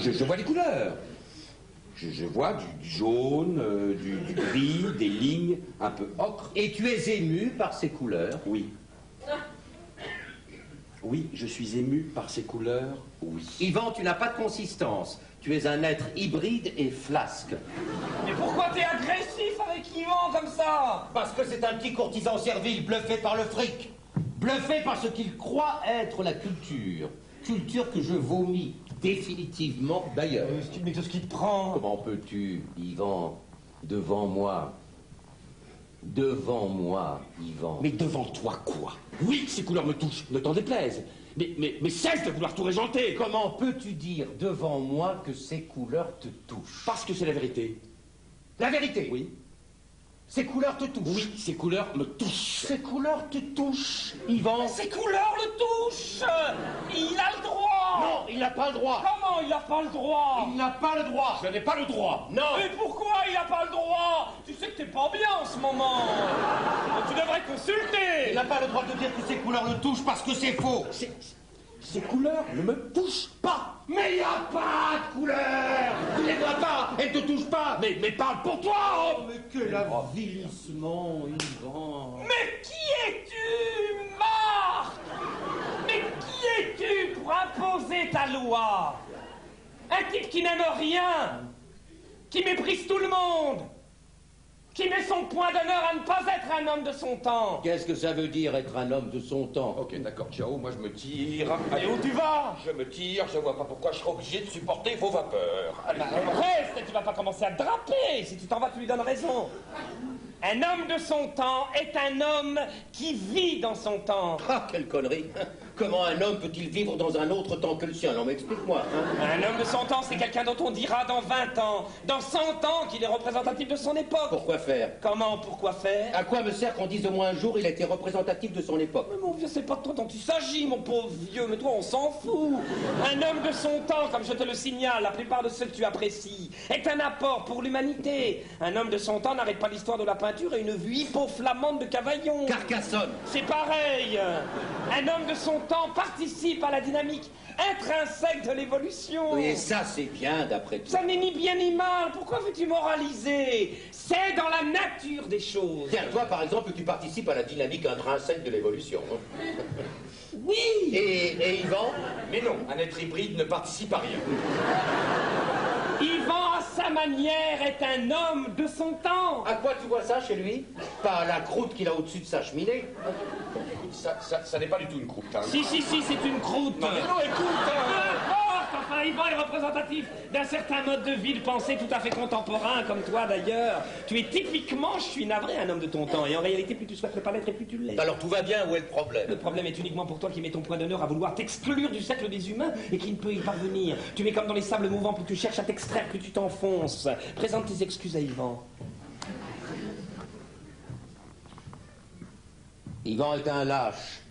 Je vois les couleurs. Je vois du jaune, du gris, des lignes un peu ocre. Et tu es ému par ces couleurs? Oui. Oui, je suis ému par ces couleurs, oui. Yvan, tu n'as pas de consistance. Tu es un être hybride et flasque. Mais pourquoi t'es agressif avec Yvan comme ça? Parce que c'est un petit courtisan servile bluffé par le fric. Bluffé par ce qu'il croit être la culture. Culture que je vomis définitivement d'ailleurs. Mais qu'est-ce qui te prend? Comment peux-tu, Yvan, devant moi, Yvan. Mais devant toi, quoi? Oui, ces couleurs me touchent, ne t'en déplaise. Mais cesse de vouloir tout régenter. Comment peux-tu dire devant moi que ces couleurs te touchent? Parce que c'est la vérité. La vérité? Oui. Ces couleurs te touchent? Oui, ces couleurs me touchent. Ces couleurs te touchent, Yvan? Ces couleurs le touchent. Il a le droit. Non, il n'a pas le droit. Comment il n'a pas le droit? Il n'a pas le droit. Je n'ai pas le droit. Non. Mais pourquoi il n'a pas le droit? Tu sais que t'es pas bien en ce moment. Tu devrais consulter. Il n'a pas le droit de dire que ces couleurs le touchent parce que c'est faux. Ces couleurs ne me touchent pas. Mais il n'y a pas de couleur. Tu ne les vois pas. Elles ne te touchent pas. Mais parle pour toi, homme. Mais quel avilissement, Yvan. Mais qui es-tu, Marc? Mais qui es-tu pour imposer ta loi? Un type qui n'aime rien, qui méprise tout le monde, qui met son point d'honneur à ne pas être un homme de son temps. Qu'est-ce que ça veut dire être un homme de son temps? Ok, d'accord, ciao, moi je me tire. Et où tu vas? Je me tire, je vois pas pourquoi je serais obligé de supporter vos vapeurs. Bah, reste, tu vas pas commencer à te draper. Si tu t'en vas, tu lui donnes raison. Un homme de son temps est un homme qui vit dans son temps. Ah, quelle connerie! Comment un homme peut-il vivre dans un autre temps que le sien? Non, mais explique-moi. Hein. Un homme de son temps, c'est quelqu'un dont on dira dans 20 ans, dans 100 ans qu'il est représentatif de son époque. Pourquoi faire? Comment, pourquoi faire? À quoi me sert qu'on dise au moins un jour il a été représentatif de son époque? Mais mon vieux, c'est pas de toi dont il s'agit, mon pauvre vieux, mais toi, on s'en fout. Un homme de son temps, comme je te le signale, la plupart de ceux que tu apprécies, est un apport pour l'humanité. Un homme de son temps n'arrête pas l'histoire de la peinture et une vue hypo-flamande de Cavaillon. Carcassonne! C'est pareil. Un homme de son temps participe à la dynamique intrinsèque de l'évolution. Oui, et ça, c'est bien, d'après toi. Ça n'est ni bien ni mal. Pourquoi veux-tu moraliser? C'est dans la nature des choses. Tiens, toi, par exemple, tu participes à la dynamique intrinsèque de l'évolution. Hein. Oui. Et Yvan? Mais non, un être hybride ne participe à rien. Yvan, à sa manière, est un homme de son temps. À quoi tu vois ça chez lui? Pas à la croûte qu'il a au-dessus de sa cheminée. Écoute, ça n'est pas du tout une croûte. Hein. Si, c'est une croûte. Non, mais non, écoute. Enfin, Yvan est représentatif d'un certain mode de vie, de pensée tout à fait contemporain, comme toi d'ailleurs. Tu es typiquement, je suis navré, un homme de ton temps. Et en réalité, plus tu souhaites ne pas l'être et plus tu l'es. Alors tout va bien, où est le problème? Le problème est uniquement pour toi qui mets ton point d'honneur à vouloir t'exclure du cercle des humains et qui ne peut y parvenir. Tu es comme dans les sables mouvants, plus tu cherches à t'extraire, plus tu t'enfonces. Présente tes excuses à Yvan. Yvan est un lâche.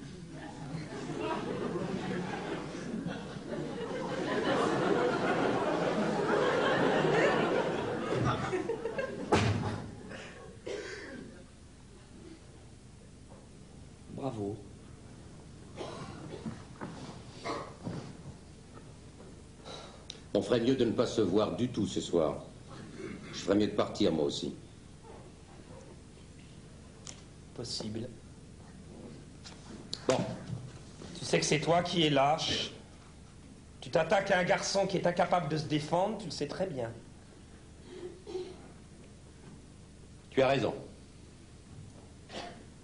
Bravo. On ferait mieux de ne pas se voir du tout ce soir. Je ferais mieux de partir, moi aussi. Possible. Bon. Tu sais que c'est toi qui es lâche. Tu t'attaques à un garçon qui est incapable de se défendre, tu le sais très bien. Tu as raison.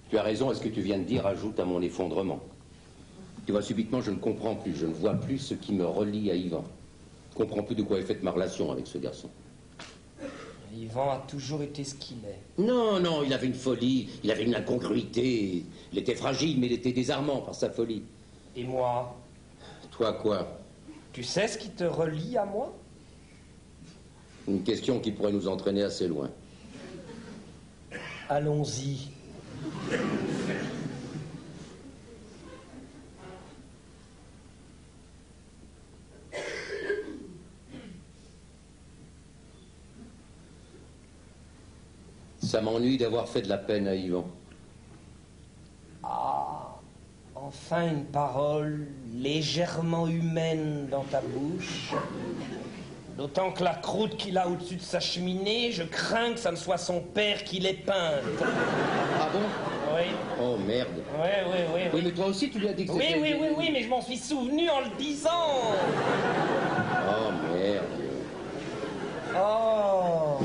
Tu as raison, et ce que tu viens de dire ajoute à mon effondrement. Tu vois, subitement, je ne comprends plus, je ne vois plus ce qui me relie à Yvan. Je ne comprends plus de quoi est faite ma relation avec ce garçon. Yvan a toujours été ce qu'il est. Non, non, il avait une folie, il avait une incongruité. Il était fragile, mais il était désarmant par sa folie. Et moi? Toi, quoi? Tu sais ce qui te relie à moi? Une question qui pourrait nous entraîner assez loin. Allons-y. Ça m'ennuie d'avoir fait de la peine à Yvan. Ah, enfin une parole légèrement humaine dans ta bouche. D'autant que la croûte qu'il a au-dessus de sa cheminée, je crains que ça ne soit son père qui l'ait peinte. Ah bon? Oui. Oh merde. Oui, mais toi aussi tu lui as dit que c'était... Oui, mais je m'en suis souvenu en le disant. Oh merde. Oh.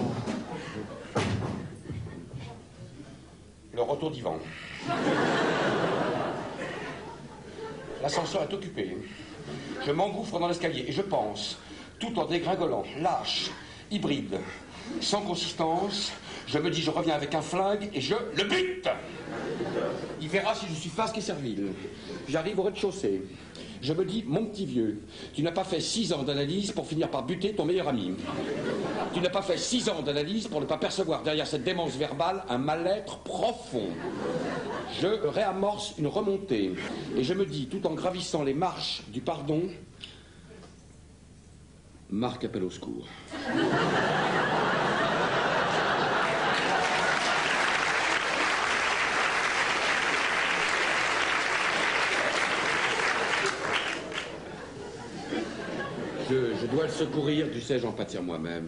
Le retour d'Yvan. L'ascenseur est occupé. Je m'engouffre dans l'escalier et je pense, tout en dégringolant, lâche, hybride, sans consistance, je me dis je reviens avec un flingue et je le bute. Il verra si je suis fasque et servile. J'arrive au rez-de-chaussée. Je me dis, mon petit vieux, tu n'as pas fait 6 ans d'analyse pour finir par buter ton meilleur ami. Tu n'as pas fait 6 ans d'analyse pour ne pas percevoir derrière cette démence verbale un mal-être profond. Je réamorce une remontée et je me dis, tout en gravissant les marches du pardon, Marc appelle au secours. Je dois le secourir, tu sais, j'en pâtir moi-même.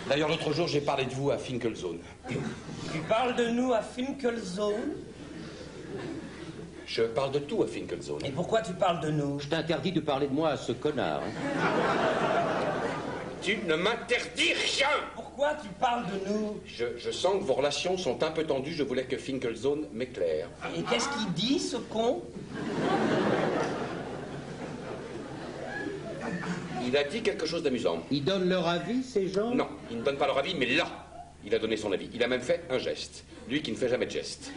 D'ailleurs, l'autre jour, j'ai parlé de vous à Finkelzone. Tu parles de nous à Finkelzone? Je parle de tout à Finkelzone. Et pourquoi tu parles de nous? Je t'interdis de parler de moi à ce connard. Hein. Tu ne m'interdis rien! Pourquoi tu parles de nous? Je sens que vos relations sont un peu tendues, je voulais que Finkelzone m'éclaire. Et qu'est-ce qu'il dit, ce con? Il a dit quelque chose d'amusant. Ils donnent leur avis, ces gens? Non, ils ne donnent pas leur avis, mais là, Il a donné son avis. Il a même fait un geste. Lui qui ne fait jamais de geste.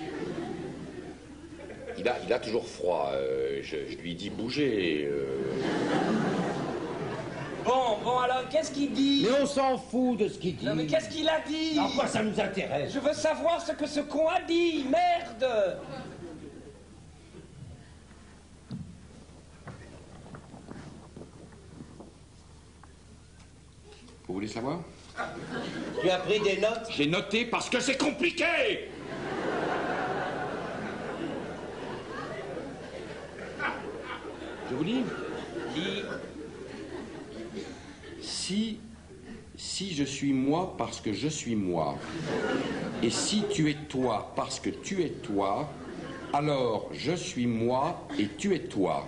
Il a toujours froid. Je lui dis bouger. Bon, alors, qu'est-ce qu'il dit? Mais on s'en fout de ce qu'il dit. Non, mais qu'est-ce qu'il a dit? En quoi ça nous intéresse? Je veux savoir ce que ce con a dit, merde! Vous voulez savoir? Tu as pris des notes? J'ai noté parce que c'est compliqué. Je vous lis. Si je suis moi parce que je suis moi, et si tu es toi parce que tu es toi, alors je suis moi et tu es toi.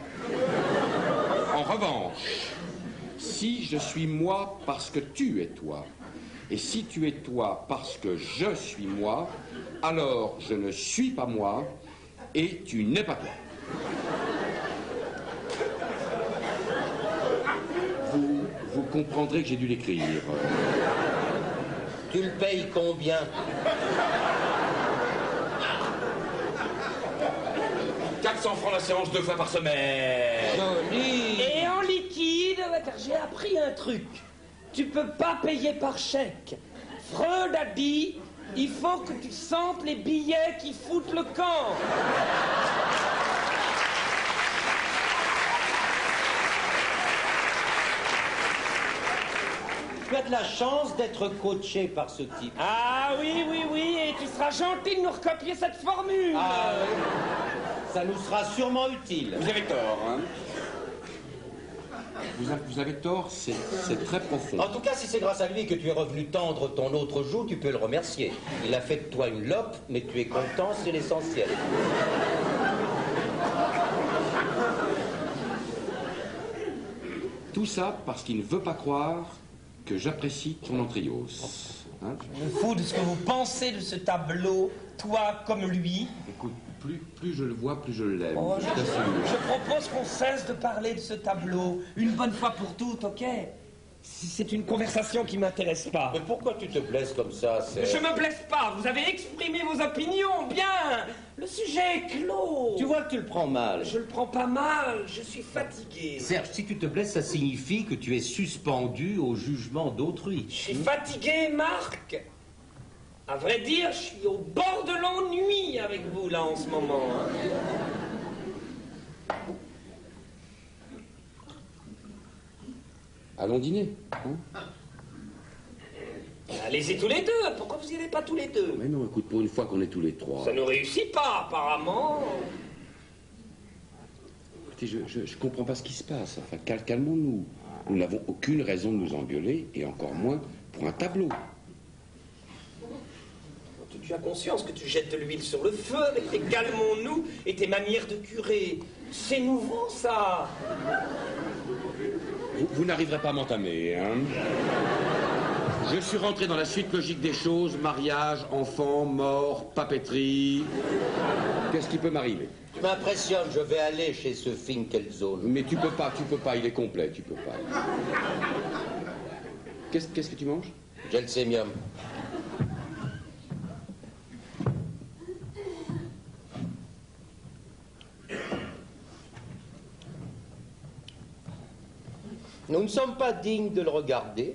En revanche, si je suis moi parce que tu es toi, et si tu es toi parce que je suis moi, alors je ne suis pas moi et tu n'es pas toi. Vous comprendrez que j'ai dû l'écrire. Tu le payes combien? 400 francs la séance 2 fois par semaine. Joli. Et en liquide, car j'ai appris un truc. Tu peux pas payer par chèque. Freud a dit, il faut que tu sentes les billets qui foutent le camp. Tu as de la chance d'être coaché par ce type. Ah oui, et tu seras gentil de nous recopier cette formule. Ah oui. Ça nous sera sûrement utile. Vous avez tort, hein? Vous avez tort, c'est très profond. En tout cas, si c'est grâce à lui que tu es revenu tendre ton autre joue, tu peux le remercier. Il a fait de toi une lope, mais tu es content, c'est l'essentiel. Tout ça parce qu'il ne veut pas croire que j'apprécie ton entrios. Hein? Je me fous de ce que vous pensez de ce tableau, toi comme lui. Écoute, plus je le vois, plus je l'aime. Oh, je t'assure. je propose qu'on cesse de parler de ce tableau, une bonne fois pour toutes, ok? Si c'est une conversation qui m'intéresse pas. Mais pourquoi tu te blesses comme ça, Je me blesse pas, vous avez exprimé vos opinions, bien. Le sujet est clos. Tu vois que tu le prends mal. Je le prends pas mal, je suis fatigué. Serge, si tu te blesses, ça signifie que tu es suspendu au jugement d'autrui. Je suis fatigué, Marc. À vrai dire, je suis au bord de l'ennui avec vous, là, en ce moment. Allons dîner. Hein? Allez-y tous les deux. Pourquoi vous n'y allez pas tous les deux? Mais non, écoute, pour une fois qu'on est tous les trois. Ça ne réussit pas, apparemment. Écoutez, je comprends pas ce qui se passe. Enfin, calmons-nous. Nous n'avons aucune raison de nous engueuler, et encore moins pour un tableau. Tu as conscience que tu jettes de l'huile sur le feu avec tes calmons-nous et tes manières de curer. C'est nouveau, ça. Vous n'arriverez pas à m'entamer, hein? Je suis rentré dans la suite logique des choses, mariage, enfant, mort, papeterie. Qu'est-ce qui peut m'arriver? Tu m'impressionnes, je vais aller chez ce Finkelzone. Mais tu peux pas, il est complet, tu peux pas. Qu'est-ce que tu manges? Gelsemium. Nous ne sommes pas dignes de le regarder.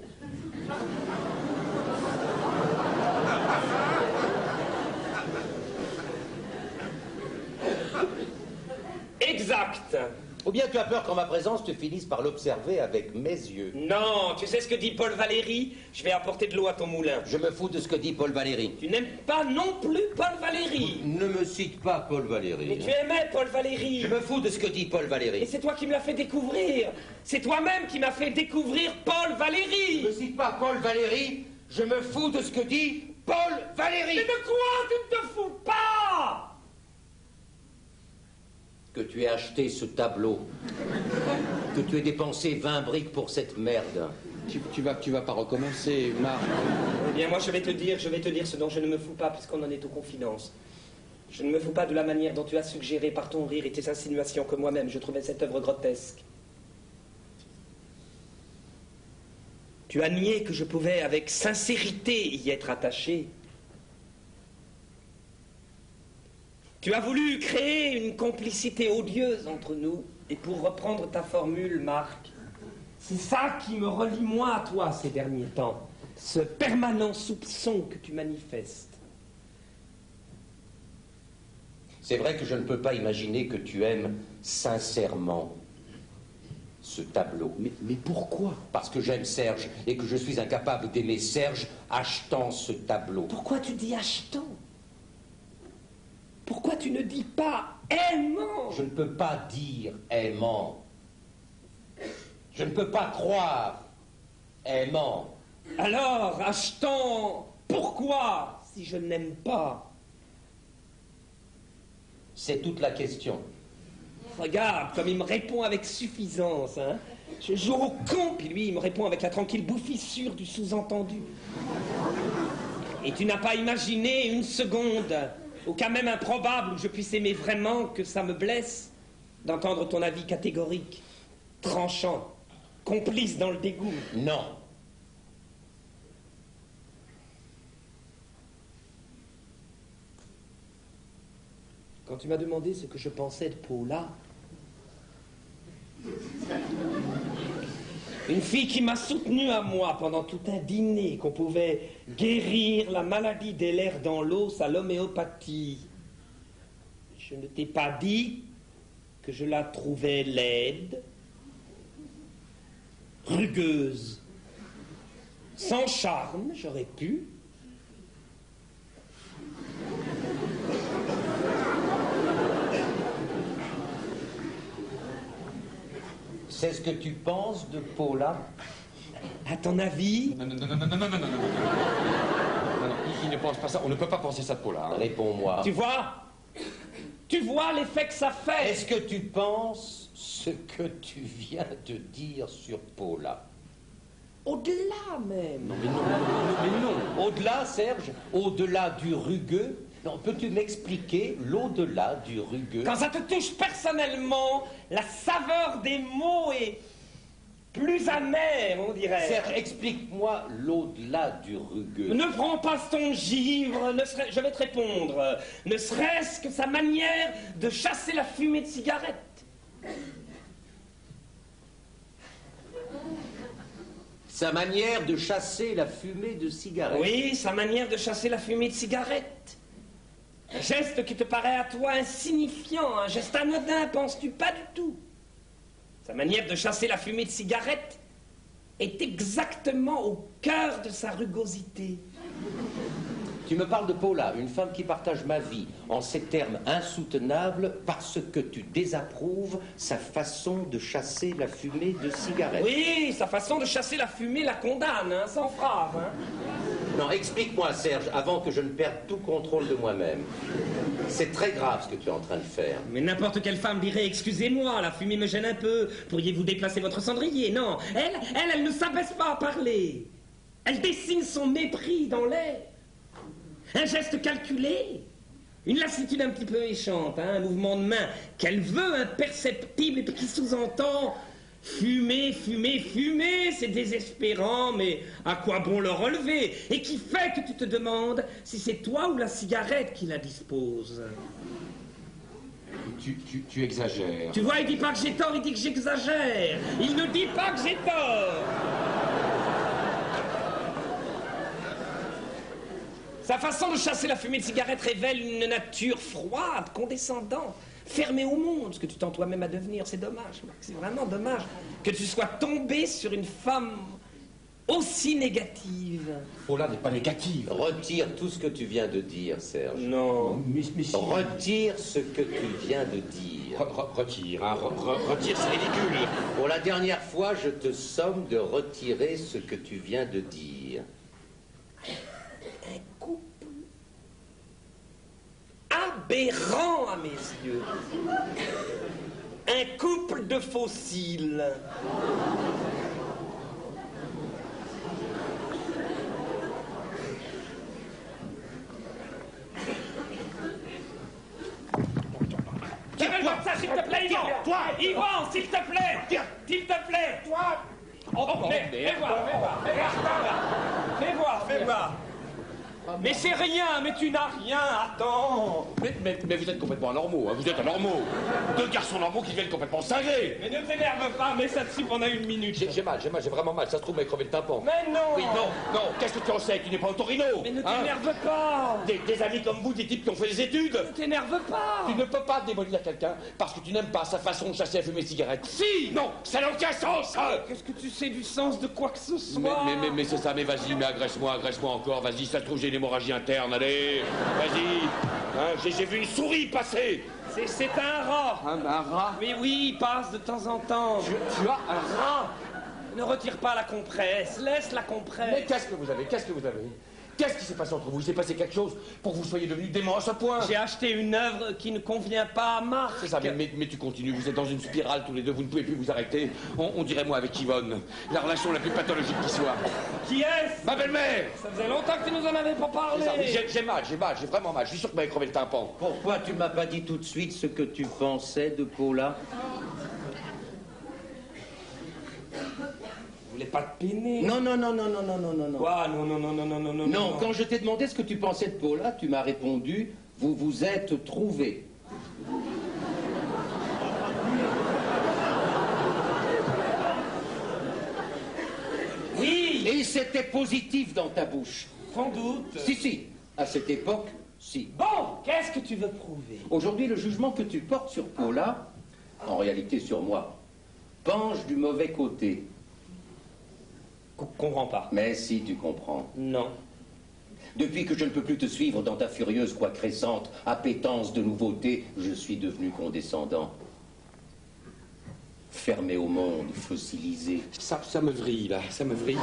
Exact. Ou bien tu as peur qu'en ma présence, tu finisses par l'observer avec mes yeux. Non, tu sais ce que dit Paul Valéry? Je vais apporter de l'eau à ton moulin. Je me fous de ce que dit Paul Valéry. Tu n'aimes pas non plus Paul Valéry. Ne me cite pas Paul Valéry. Mais tu aimais Paul Valéry. Je me fous de ce que dit Paul Et Valéry. c'est toi qui me l'as fait découvrir. C'est toi-même qui m'as fait découvrir Paul Valéry. Ne me cite pas Paul Valéry. Je me fous de ce que dit Paul Valéry. Mais de quoi tu ne te fous pas? Que tu aies acheté ce tableau. Que tu aies dépensé 20 briques pour cette merde. Tu vas pas recommencer, Marc. Eh bien, moi, je vais te dire ce dont je ne me fous pas, puisqu'on en est aux confidences. Je ne me fous pas de la manière dont tu as suggéré par ton rire et tes insinuations que moi-même je trouvais cette œuvre grotesque. Tu as nié que je pouvais avec sincérité y être attaché. Tu as voulu créer une complicité odieuse entre nous, et pour reprendre ta formule, Marc, c'est ça qui me relie moi à toi ces derniers temps, ce permanent soupçon que tu manifestes. C'est vrai que je ne peux pas imaginer que tu aimes sincèrement ce tableau. Mais pourquoi? Parce que j'aime Serge et que je suis incapable d'aimer Serge achetant ce tableau. Pourquoi tu dis achetant? Pourquoi tu ne dis pas aimant? Je ne peux pas dire aimant. Je ne peux pas croire aimant. Alors, achetant, pourquoi si je n'aime pas? C'est toute la question. Regarde comme il me répond avec suffisance, hein. Je joue au con, puis lui, il me répond avec la tranquille bouffissure du sous-entendu. Et tu n'as pas imaginé une seconde, au cas même improbable où je puisse aimer vraiment, que ça me blesse d'entendre ton avis catégorique, tranchant, complice dans le dégoût. Non. Quand tu m'as demandé ce que je pensais de Paula, une fille qui m'a soutenu à moi pendant tout un dîner qu'on pouvait guérir la maladie des lairs dans l'os à l'homéopathie, je ne t'ai pas dit que je la trouvais laide, rugueuse, sans charme, j'aurais pu. C'est ce que tu penses de Paula? À ton avis? Non, il ne pense pas ça. On ne peut pas penser ça de Paula. Hein. Réponds-moi. Tu vois l'effet que ça fait. Est-ce que tu penses ce que tu viens de dire sur Paula? Au-delà même. Mais non. Au-delà, Serge, au-delà du rugueux, non, peux-tu m'expliquer l'au-delà du rugueux? Quand ça te touche personnellement, la saveur des mots est plus amère, on dirait. Serge, explique-moi l'au-delà du rugueux. Ne prends pas ton givre, je vais te répondre. Ne serait-ce que sa manière de chasser la fumée de cigarette. Sa manière de chasser la fumée de cigarette. Oui, sa manière de chasser la fumée de cigarette. Un geste qui te paraît à toi insignifiant, un geste anodin, penses-tu? Pas du tout. Sa manière de chasser la fumée de cigarette est exactement au cœur de sa rugosité. Tu me parles de Paula, une femme qui partage ma vie, en ces termes insoutenables, parce que tu désapprouves sa façon de chasser la fumée de cigarette. Oui, sa façon de chasser la fumée la condamne, hein, sans phrase. Hein. Non, explique-moi, Serge, avant que je ne perde tout contrôle de moi-même. C'est très grave ce que tu es en train de faire. Mais n'importe quelle femme dirait, excusez-moi, la fumée me gêne un peu, pourriez-vous déplacer votre cendrier? Non, elle ne s'abaisse pas à parler. Elle dessine son mépris dans l'air. Un geste calculé, une lassitude un petit peu méchante, hein, un mouvement de main qu'elle veut imperceptible et puis qui sous-entend fumer, fumer, fumer, c'est désespérant, mais à quoi bon le relever? Et qui fait que tu te demandes si c'est toi ou la cigarette qui la dispose. Tu exagères. Tu vois, il dit pas que j'ai tort, il dit que j'exagère. Il ne dit pas que j'ai tort. Sa façon de chasser la fumée de cigarette révèle une nature froide, condescendante, fermée au monde, ce que tu tends toi-même à devenir. C'est dommage, Marc, c'est vraiment dommage que tu sois tombé sur une femme aussi négative. Paula n'est pas négative. Retire tout ce que tu viens de dire, Serge. Non. Mais si. Retire ce que tu viens de dire. Retire, hein, retire, c'est ridicule. Pour la dernière fois, je te somme de retirer ce que tu viens de dire. Un couple aberrant à mes yeux. Un couple de fossiles. Ça, s'il te plaît, Yvan! Toi! Yvan, s'il te plaît! S'il te plaît! Toi! Oh, fais voir. Fais voir. Mais c'est rien, mais tu n'as rien, attends. Mais vous êtes complètement anormaux, hein, vous êtes anormaux. Deux garçons normaux qui viennent complètement cinglés. Mais ne t'énerve pas, mets ça dessus pendant une minute. J'ai mal, j'ai vraiment mal. Ça se trouve, m'a crevé le tympan. Mais non. Oui, non. Qu'est-ce que tu en sais? Tu n'es pas Autorino. Mais ne t'énerve pas. Des amis comme vous, des types qui ont fait des études. Ne t'énerve pas. Tu ne peux pas démolir quelqu'un parce que tu n'aimes pas sa façon de chasser à fumer cigarette. Si. Non, ça n'a aucun sens. Qu'est-ce que tu sais du sens de quoi que ce soit? Mais c'est ça, mais vas-y, mais agresse-moi encore. Vas-y, ça se trouve, j'ai une hémorragie interne. Allez, vas-y. Hein, j'ai vu une souris passer. C'est un rat. Un rat? Mais oui, il passe de temps en temps. Tu as un rat? Ne retire pas la compresse, laisse la compresse. Mais qu'est-ce que vous avez? Qu'est-ce qui s'est passé entre vous? Il s'est passé quelque chose pour que vous soyez devenus dément à ce point? J'ai acheté une œuvre qui ne convient pas à Marc. C'est ça, mais tu continues, vous êtes dans une spirale tous les deux, vous ne pouvez plus vous arrêter. On dirait moi avec Yvonne, la relation la plus pathologique qui soit. Qui est-ce? Ma belle-mère! Ça faisait longtemps que tu nous en avais pas parlé. J'ai mal, j'ai vraiment mal, je suis sûr que m'avait crevé le tympan. Pourquoi tu m'as pas dit tout de suite ce que tu pensais de Paula? Je voulais pas te peiner. Non. Quoi? Non. Non, quand je t'ai demandé ce que tu pensais de Paula, tu m'as répondu, vous vous êtes trouvés. Oui. Et c'était positif dans ta bouche. Sans doute. Si. À cette époque, si. Bon, qu'est-ce que tu veux prouver? Aujourd'hui, le jugement que tu portes sur Paula, en réalité sur moi, penche du mauvais côté. Comprends pas. Mais si, tu comprends. Non. Depuis que je ne peux plus te suivre dans ta furieuse croix crescente, appétence de nouveauté, je suis devenu condescendant. Fermé au monde, fossilisé. Ça me vrille, là, ça me vrille.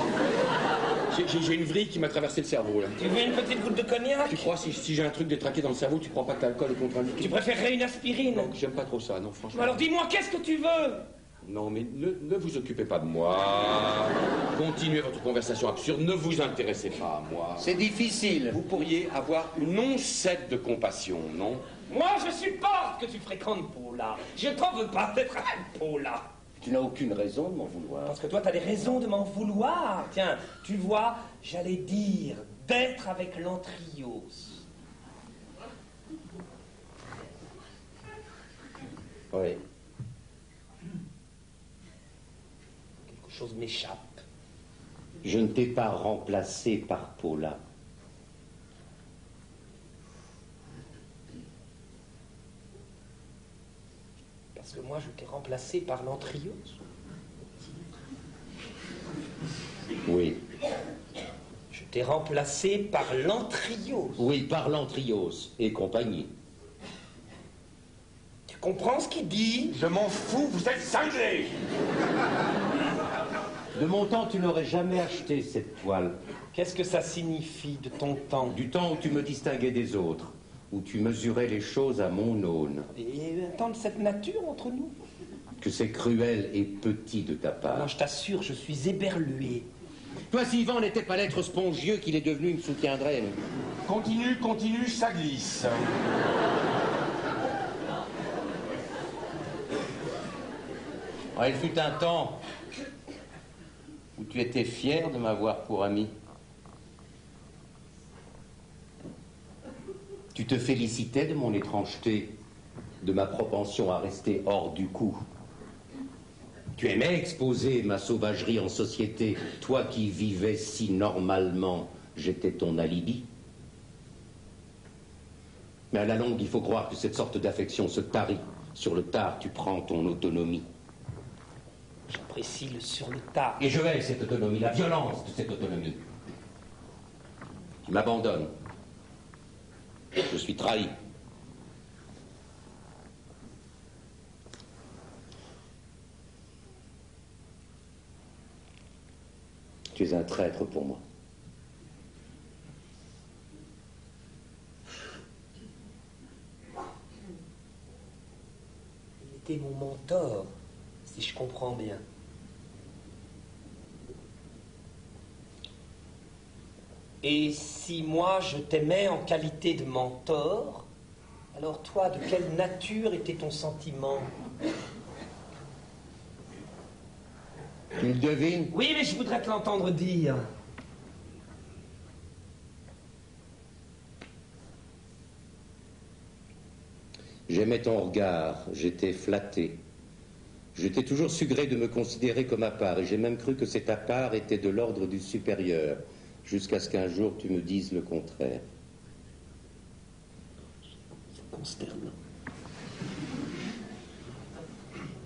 J'ai une vrille qui m'a traversé le cerveau, là. Tu veux une petite goutte de cognac? Tu crois, si j'ai un truc détraqué dans le cerveau, tu crois pas que l'alcool est contre-indiqué? Tu préférerais une aspirine? Non, j'aime pas trop ça, non, franchement. Alors dis-moi, qu'est-ce que tu veux? Non, mais ne vous occupez pas de moi. Continuez votre conversation absurde, ne vous intéressez pas à moi. C'est difficile. Vous pourriez avoir une oncette de compassion, non? Moi, je supporte que tu fréquentes Paula. Je t'en veux pas d'être avec Paula. Tu n'as aucune raison de m'en vouloir. Parce que toi, t'as des raisons de m'en vouloir. Tiens, tu vois, j'allais dire d'être avec l'Antrios. Oui. Quelque chose m'échappe. Je ne t'ai pas remplacé par Paula. Parce que moi, je t'ai remplacé par l'Antrios. Oui. Je t'ai remplacé par l'Antrios. Oui, par l'Antrios et compagnie. Tu comprends ce qu'il dit? Je m'en fous, vous êtes cinglés! De mon temps, tu n'aurais jamais acheté cette toile. Qu'est-ce que ça signifie de ton temps? Du temps où tu me distinguais des autres, où tu mesurais les choses à mon aune. Il y a eu un temps de cette nature entre nous? Que c'est cruel et petit de ta part. Non, je t'assure, je suis éberlué. Toi, si Yvan n'était pas l'être spongieux qu'il est devenu, il me soutiendrait. Continue, ça glisse. Ah, il fut un temps où tu étais fier de m'avoir pour ami. Tu te félicitais de mon étrangeté, de ma propension à rester hors du coup. Tu aimais exposer ma sauvagerie en société, toi qui vivais si normalement, j'étais ton alibi. Mais à la longue, il faut croire que cette sorte d'affection se tarit. Sur le tard, tu prends ton autonomie. J'apprécie le sur le tard. Et je hais cette autonomie, la violence de cette autonomie. Tu m'abandonnes. Je suis trahi. Tu es un traître pour moi. Il était mon mentor, si je comprends bien. Et si moi je t'aimais en qualité de mentor, alors toi, de quelle nature était ton sentiment? Il devine? Oui, mais je voudrais te l'entendre dire. J'aimais ton regard, j'étais flatté. Je t'ai toujours su gré de me considérer comme à part, et j'ai même cru que cette à part était de l'ordre du supérieur, jusqu'à ce qu'un jour tu me dises le contraire. C'est consternant.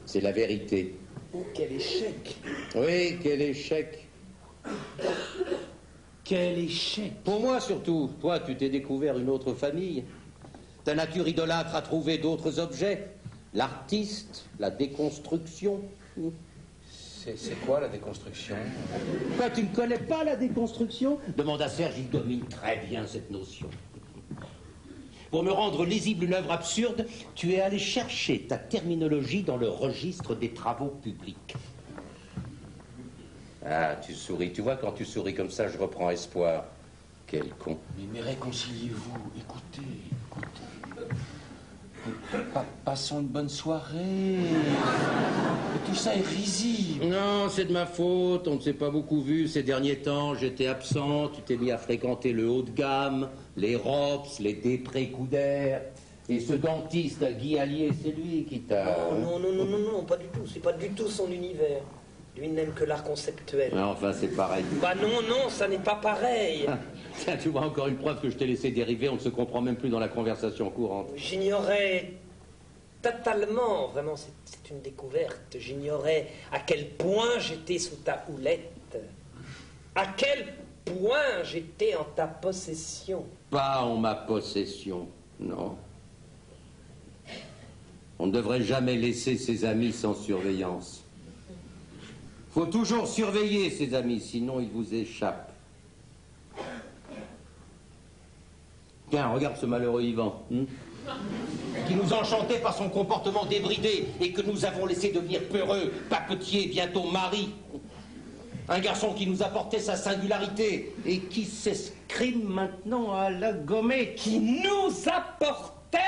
C'est la vérité. Oh, quel échec! Oui, quel échec. Quel échec! Pour moi surtout. Toi, tu t'es découvert une autre famille. Ta nature idolâtre a trouvé d'autres objets. L'artiste, la déconstruction. C'est quoi la déconstruction? Quoi, tu ne connais pas la déconstruction? Demande à Serge, il domine très bien cette notion. Pour me rendre lisible une œuvre absurde, tu es allé chercher ta terminologie dans le registre des travaux publics. Ah, tu souris. Tu vois, quand tu souris comme ça, je reprends espoir. Quel con. Mais réconciliez-vous, écoutez. Passons une bonne soirée. Tout ça est risible. Non, c'est de ma faute. On ne s'est pas beaucoup vu ces derniers temps. J'étais absent. Tu t'es mis à fréquenter le haut de gamme, les Rops, les Després-Coudert. Et ce dentiste, Guy Allier, c'est lui qui t'a... Non, pas du tout. C'est pas du tout son univers. Lui n'aime que l'art conceptuel. Non, enfin, c'est pareil. Bah non, ça n'est pas pareil. Ah, tiens, tu vois encore une preuve que je t'ai laissé dériver. On ne se comprend même plus dans la conversation courante. J'ignorais totalement, vraiment, c'est une découverte. J'ignorais à quel point j'étais sous ta houlette. À quel point j'étais en ta possession. Pas en ma possession, non. On ne devrait jamais laisser ses amis sans surveillance. Faut toujours surveiller ses amis, sinon ils vous échappent. Tiens, regarde ce malheureux Yvan, qui nous enchantait par son comportement débridé et que nous avons laissé devenir peureux, papetier, bientôt mari. Un garçon qui nous apportait sa singularité et qui s'escrime maintenant à la gommée. Qui nous apportait.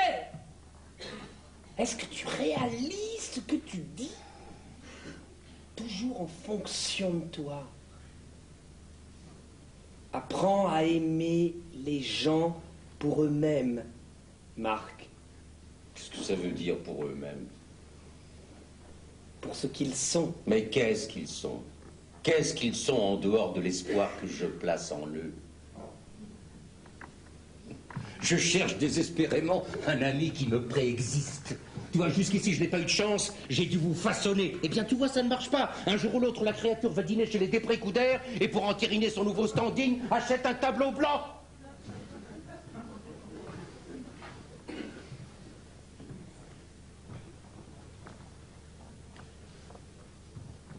Est-ce que tu réalises ce que tu dis? Toujours en fonction de toi. Apprends à aimer les gens pour eux-mêmes, Marc. Qu'est-ce que ça veut dire pour eux-mêmes? Pour ce qu'ils sont. Mais qu'est-ce qu'ils sont? Qu'est-ce qu'ils sont en dehors de l'espoir que je place en eux? Je cherche désespérément un ami qui me préexiste. Tu vois, jusqu'ici, je n'ai pas eu de chance, j'ai dû vous façonner. Eh bien, tu vois, ça ne marche pas. Un jour ou l'autre, la créature va dîner chez les Després-Coudert et pour entériner son nouveau standing, achète un tableau blanc.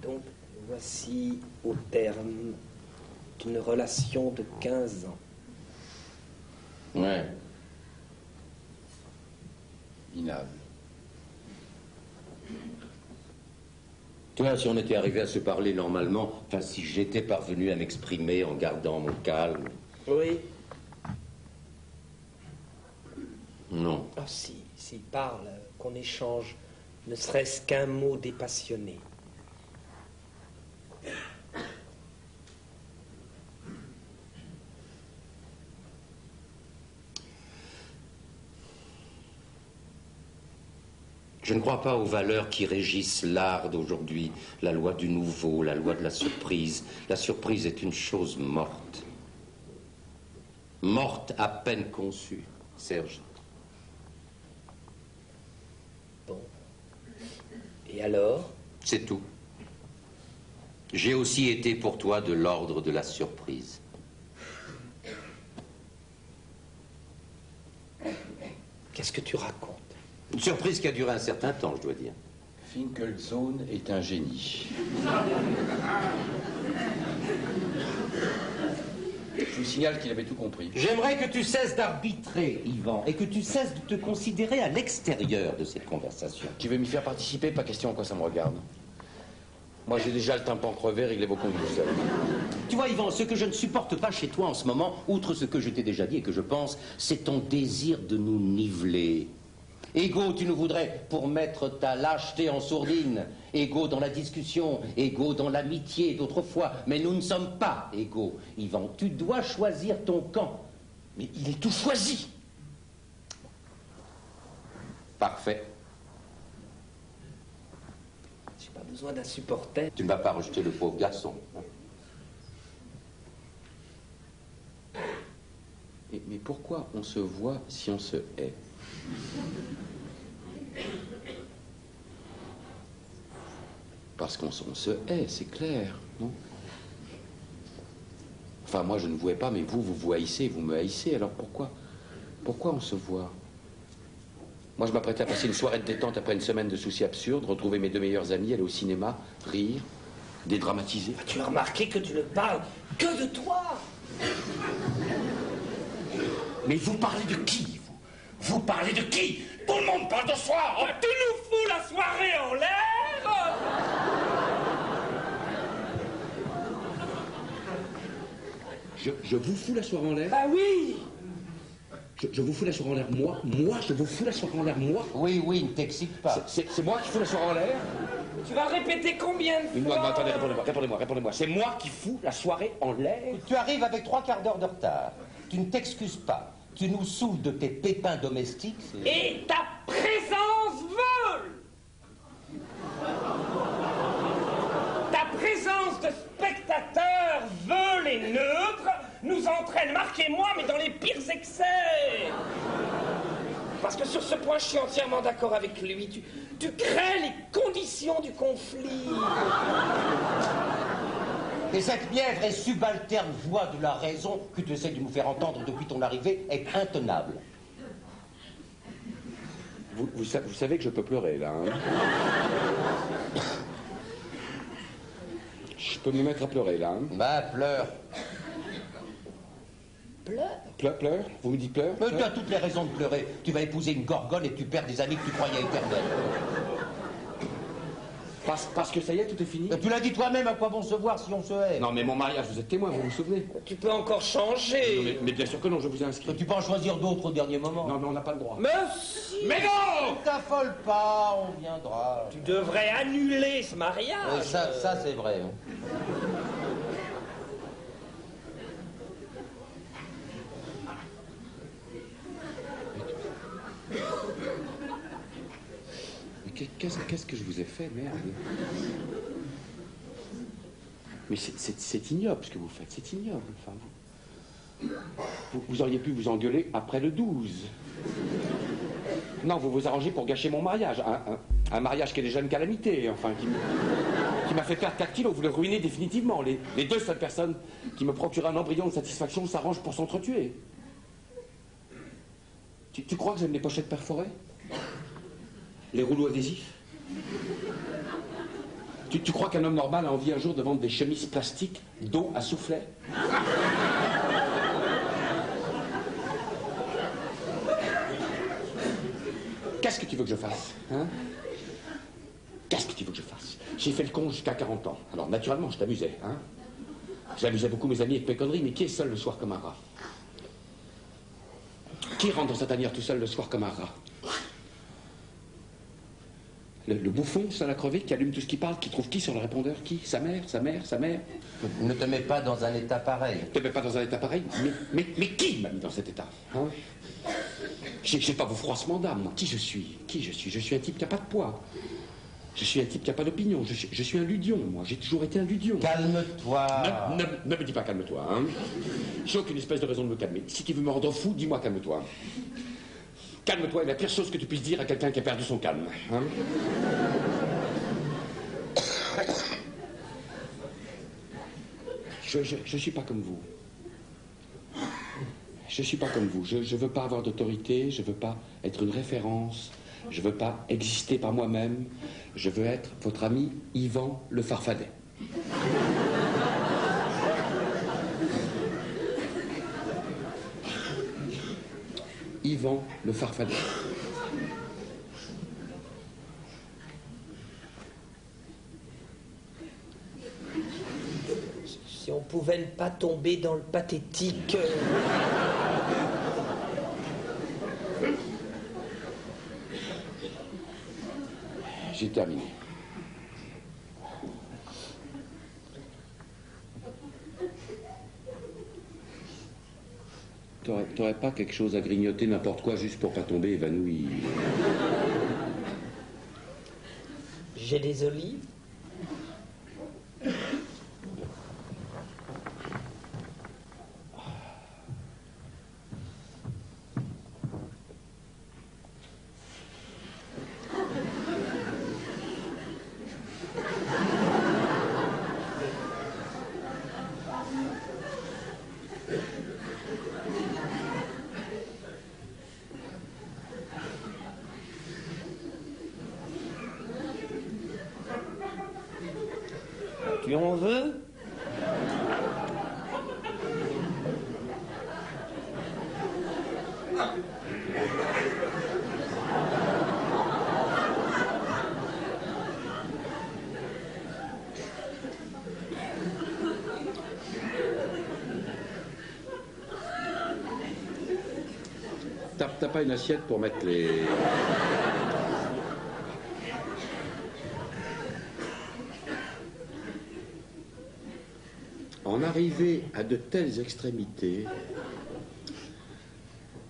Donc, voici au terme d'une relation de 15 ans. Ouais. Minable. Tu vois, si on était arrivé à se parler normalement, enfin, si j'étais parvenu à m'exprimer en gardant mon calme... Oui. Non. Ah si, parle, qu'on échange, ne serait-ce qu'un mot dépassionné. Je ne crois pas aux valeurs qui régissent l'art d'aujourd'hui, la loi du nouveau, la loi de la surprise. La surprise est une chose morte. Morte à peine conçue, Serge. Bon. Et alors? C'est tout. J'ai aussi été pour toi de l'ordre de la surprise. Qu'est-ce que tu racontes? Une surprise qui a duré un certain temps, je dois dire. Finkelzone est un génie. Je vous signale qu'il avait tout compris. J'aimerais que tu cesses d'arbitrer, Yvan, et que tu cesses de te considérer à l'extérieur de cette conversation. Tu veux m'y faire participer? Pas question à quoi ça me regarde. Moi, j'ai déjà le tympan crevé, réglez vos comptes tout seul. Tu vois, Yvan, ce que je ne supporte pas chez toi en ce moment, outre ce que je t'ai déjà dit et que je pense, c'est ton désir de nous niveler. Égaux, tu nous voudrais pour mettre ta lâcheté en sourdine. Égaux dans la discussion, égaux dans l'amitié d'autrefois. Mais nous ne sommes pas égaux. Yvan, tu dois choisir ton camp. Mais il est tout choisi. Parfait. J'ai pas besoin d'un supporter. Tu ne vas pas rejeter le pauvre garçon. Mais pourquoi on se voit si on se hait? Parce qu'on se hait, c'est clair, non? Enfin, moi, je ne vous hais pas, mais vous haïssez, vous me haïssez. Alors pourquoi on se voit? Moi, je m'apprêtais à passer une soirée de détente après une semaine de soucis absurdes, retrouver mes 2 meilleurs amis, aller au cinéma, rire, dédramatiser. Tu as remarqué que tu ne parles que de toi. Mais vous parlez de qui, vous? Vous parlez de qui? Tout le monde parle de soi. Oh, Tu nous fous la soirée en l'air. je vous fous la soirée en l'air? Bah oui. Je vous fous la soirée en l'air, moi? Moi, je vous fous la soirée en l'air, moi? Oui, oui, ne t'excite pas. C'est moi qui fous la soirée en l'air? Tu vas répéter combien de fois? Non, attendez, répondez-moi. C'est moi qui fous la soirée en l'air? Tu arrives avec 3/4 d'heure de retard. Tu ne t'excuses pas. Tu nous saoules de tes pépins domestiques. Et ta présence vole. Ta présence de spectateur veule et neutre nous entraîne, marquez-moi, mais dans les pires excès. Parce que sur ce point, je suis entièrement d'accord avec lui. Tu crées les conditions du conflit. Et cette mièvre et subalterne voix de la raison que tu essaies de nous faire entendre depuis ton arrivée est intenable. Vous savez que je peux pleurer, là, hein? Je peux me mettre à pleurer, là, hein? Bah, pleure. Pleure? Vous me dites pleure? Mais tu as toutes les raisons de pleurer. Tu vas épouser une gorgone et tu perds des amis que tu croyais éternels. Parce que ça y est, tout est fini? Tu l'as dit toi-même, à quoi bon se voir si on se hait? Non, mais mon mariage, vous êtes témoin, vous vous souvenez? Tu peux encore changer. Non, mais bien sûr que non, je vous ai inscrit. Tu peux en choisir d'autres au dernier moment. Non, mais on n'a pas le droit. Mais si. Mais non! Ne t'affole pas, on viendra. Tu devrais annuler ce mariage. Oui, ça c'est vrai. Hein. Mais qu'est-ce que je vous ai fait, merde? Mais c'est ignoble ce que vous faites, c'est ignoble. Enfin, vous auriez pu vous engueuler après le 12. Non, vous vous arrangez pour gâcher mon mariage. Un mariage qui est déjà une calamité, enfin, qui m'a fait perdre 4 kilos. Vous le ruinez définitivement. Les 2 seules personnes qui me procurent un embryon de satisfaction s'arrangent pour s'entretuer. Tu crois que j'aime les pochettes perforées? Les rouleaux adhésifs? Tu crois qu'un homme normal a envie un jour de vendre des chemises plastiques d'eau à soufflet? Qu'est-ce que tu veux que je fasse, hein? Qu'est-ce que tu veux que je fasse? J'ai fait le con jusqu'à 40 ans. Alors, naturellement, je t'amusais, hein? J'amusais beaucoup mes amis avec mes conneries, mais qui est seul le soir comme un rat? Qui rentre dans sa tanière tout seul le soir comme un rat? Le bouffon, seul à crever, qui allume tout ce qui parle, qui trouve qui sur le répondeur? Qui? Sa mère? Ne te mets pas dans un état pareil. Ne te mets pas dans un état pareil? Mais qui m'a mis dans cet état, hein? J'ai pas vos froissements d'âme, moi. Qui je suis? Je suis un type qui n'a pas de poids. Je suis un type qui n'a pas d'opinion. Je suis un ludion, moi. J'ai toujours été un ludion. Calme-toi. Ne me dis pas calme-toi, hein. J'ai aucune espèce de raison de me calmer. Si tu veux me rendre fou, dis-moi calme-toi. Calme-toi est la pire chose que tu puisses dire à quelqu'un qui a perdu son calme, hein. Je suis pas comme vous. Je suis pas comme vous. Je veux pas avoir d'autorité, je veux pas être une référence, je veux pas exister par moi-même. Je veux être votre ami Yvan le Farfadet. Yvan le Farfadet. Si on pouvait ne pas tomber dans le pathétique. j'ai terminé. T'aurais pas quelque chose à grignoter, n'importe quoi, juste pour pas tomber évanoui? J'ai des olives. Tu en veux? T'as pas une assiette pour mettre les... En arriver à de telles extrémités,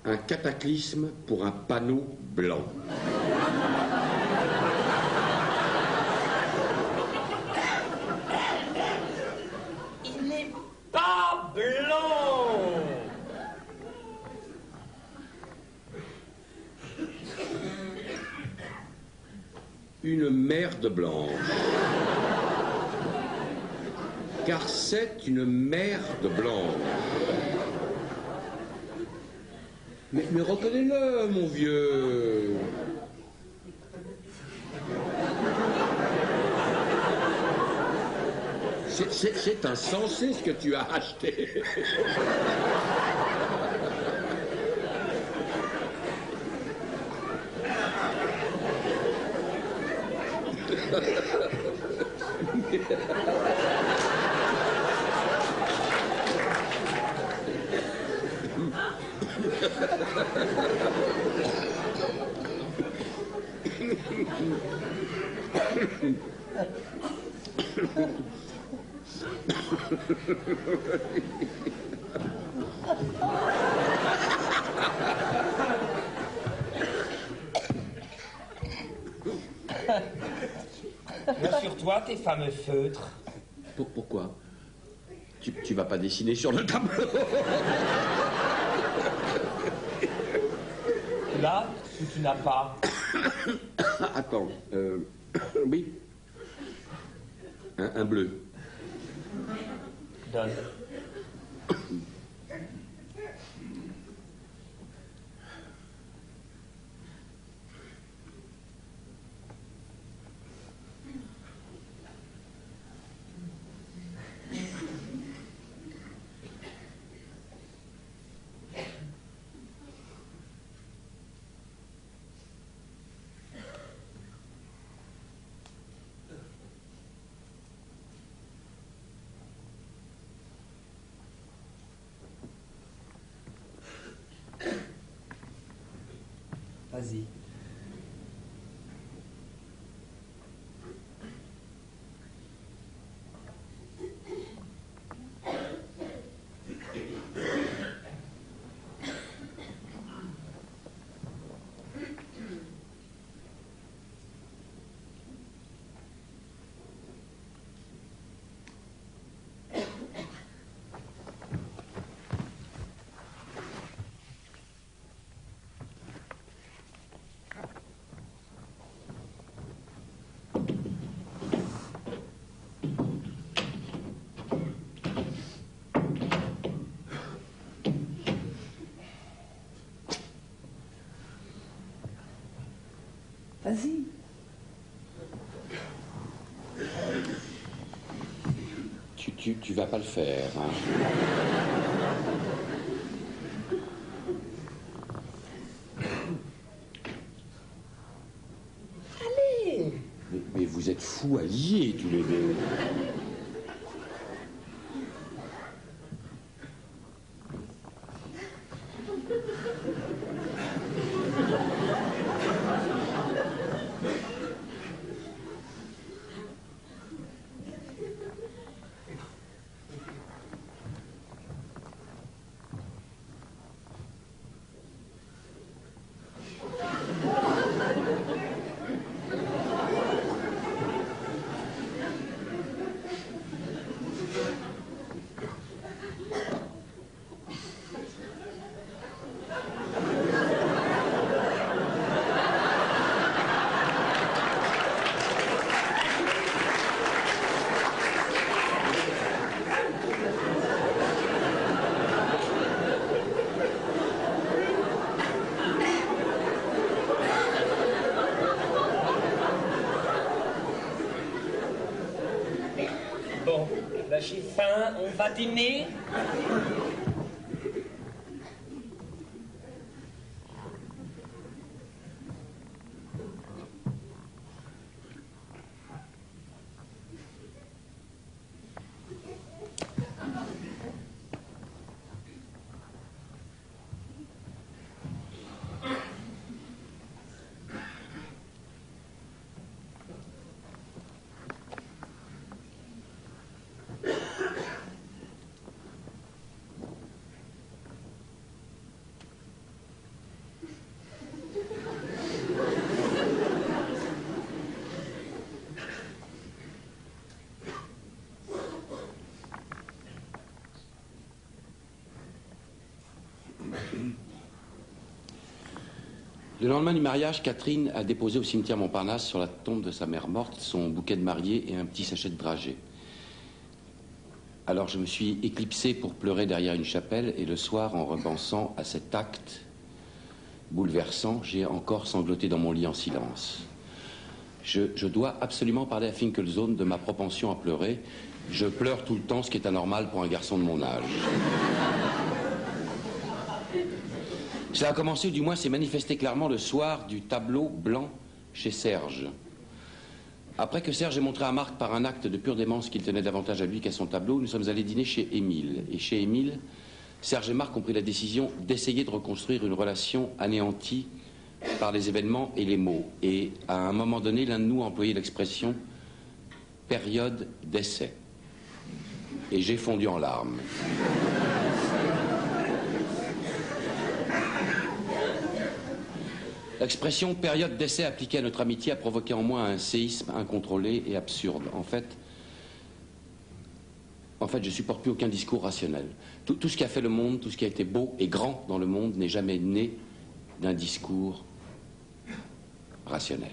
un cataclysme pour un panneau blanc. Il n'est pas blanc. Une merde blanche. Car c'est une merde blanche. Mais reconnais-le, mon vieux. C'est insensé ce que tu as acheté. Rassure-toi, tes fameux feutres. Pourquoi? Tu vas pas dessiner sur le tableau? Là, où tu n'as pas. Attends, oui. Un bleu. Donne. Vas-y. Vas-y. Tu vas pas le faire, hein. Allez. Mais vous êtes fous alliés, tous les deux. j'ai faim, on va dîner. Le lendemain du mariage, Catherine a déposé au cimetière Montparnasse, sur la tombe de sa mère morte, son bouquet de mariée et un petit sachet de dragées. Alors je me suis éclipsé pour pleurer derrière une chapelle, et le soir, en repensant à cet acte bouleversant, j'ai encore sangloté dans mon lit en silence. Je dois absolument parler à Finkelzone de ma propension à pleurer. Je pleure tout le temps, ce qui est anormal pour un garçon de mon âge. Ça a commencé, ou du moins s'est manifesté clairement, le soir du tableau blanc chez Serge. Après que Serge ait montré à Marc par un acte de pure démence qu'il tenait davantage à lui qu'à son tableau, nous sommes allés dîner chez Émile. Et chez Émile, Serge et Marc ont pris la décision d'essayer de reconstruire une relation anéantie par les événements et les mots. Et à un moment donné, l'un de nous a employé l'expression « période d'essai ». Et j'ai fondu en larmes. L'expression période d'essai appliquée à notre amitié a provoqué en moi un séisme incontrôlé et absurde. En fait, je supporte plus aucun discours rationnel. Tout ce qui a fait le monde, tout ce qui a été beau et grand dans le monde n'est jamais né d'un discours rationnel.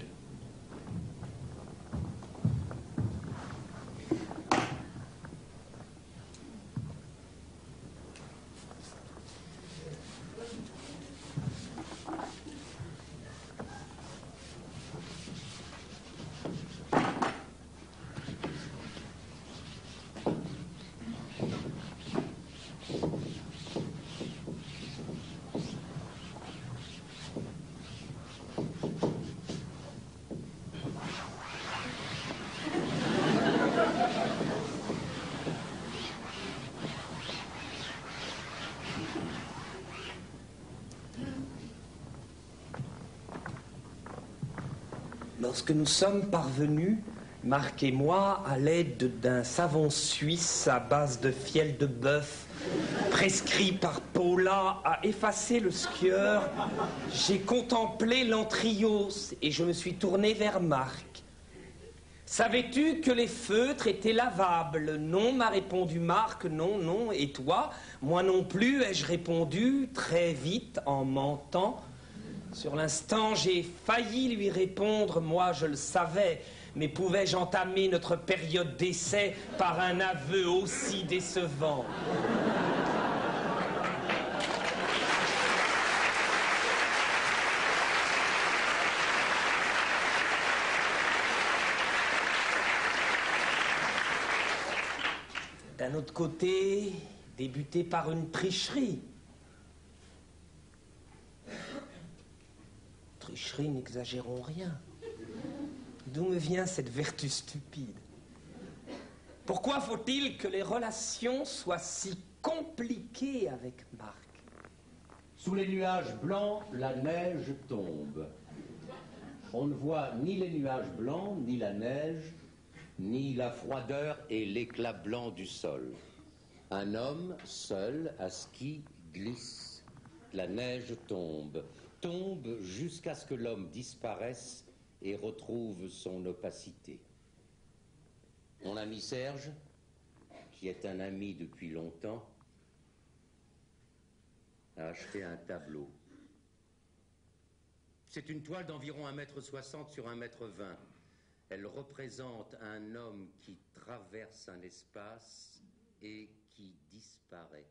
Lorsque nous sommes parvenus, Marc et moi, à l'aide d'un savon suisse à base de fiel de bœuf, prescrit par Paula, à effacer le skieur, j'ai contemplé l'anthriose et je me suis tourné vers Marc. Savais-tu que les feutres étaient lavables? Non, m'a répondu Marc, non, non. Et toi? Moi non plus, ai-je répondu, très vite, en mentant. Sur l'instant, j'ai failli lui répondre, moi je le savais, mais pouvais-je entamer notre période d'essai par un aveu aussi décevant? D'un autre côté, débuter par une tricherie. Tricherie, n'exagérons rien. D'où me vient cette vertu stupide? Pourquoi faut-il que les relations soient si compliquées avec Marc? Sous les nuages blancs, la neige tombe. On ne voit ni les nuages blancs, ni la neige, ni la froideur et l'éclat blanc du sol. Un homme, seul, à ski, glisse. La neige tombe. Tombe jusqu'à ce que l'homme disparaisse et retrouve son opacité. Mon ami Serge, qui est un ami depuis longtemps, a acheté un tableau. C'est une toile d'environ 1,60 m sur 1,20 m. Elle représente un homme qui traverse un espace et qui disparaît.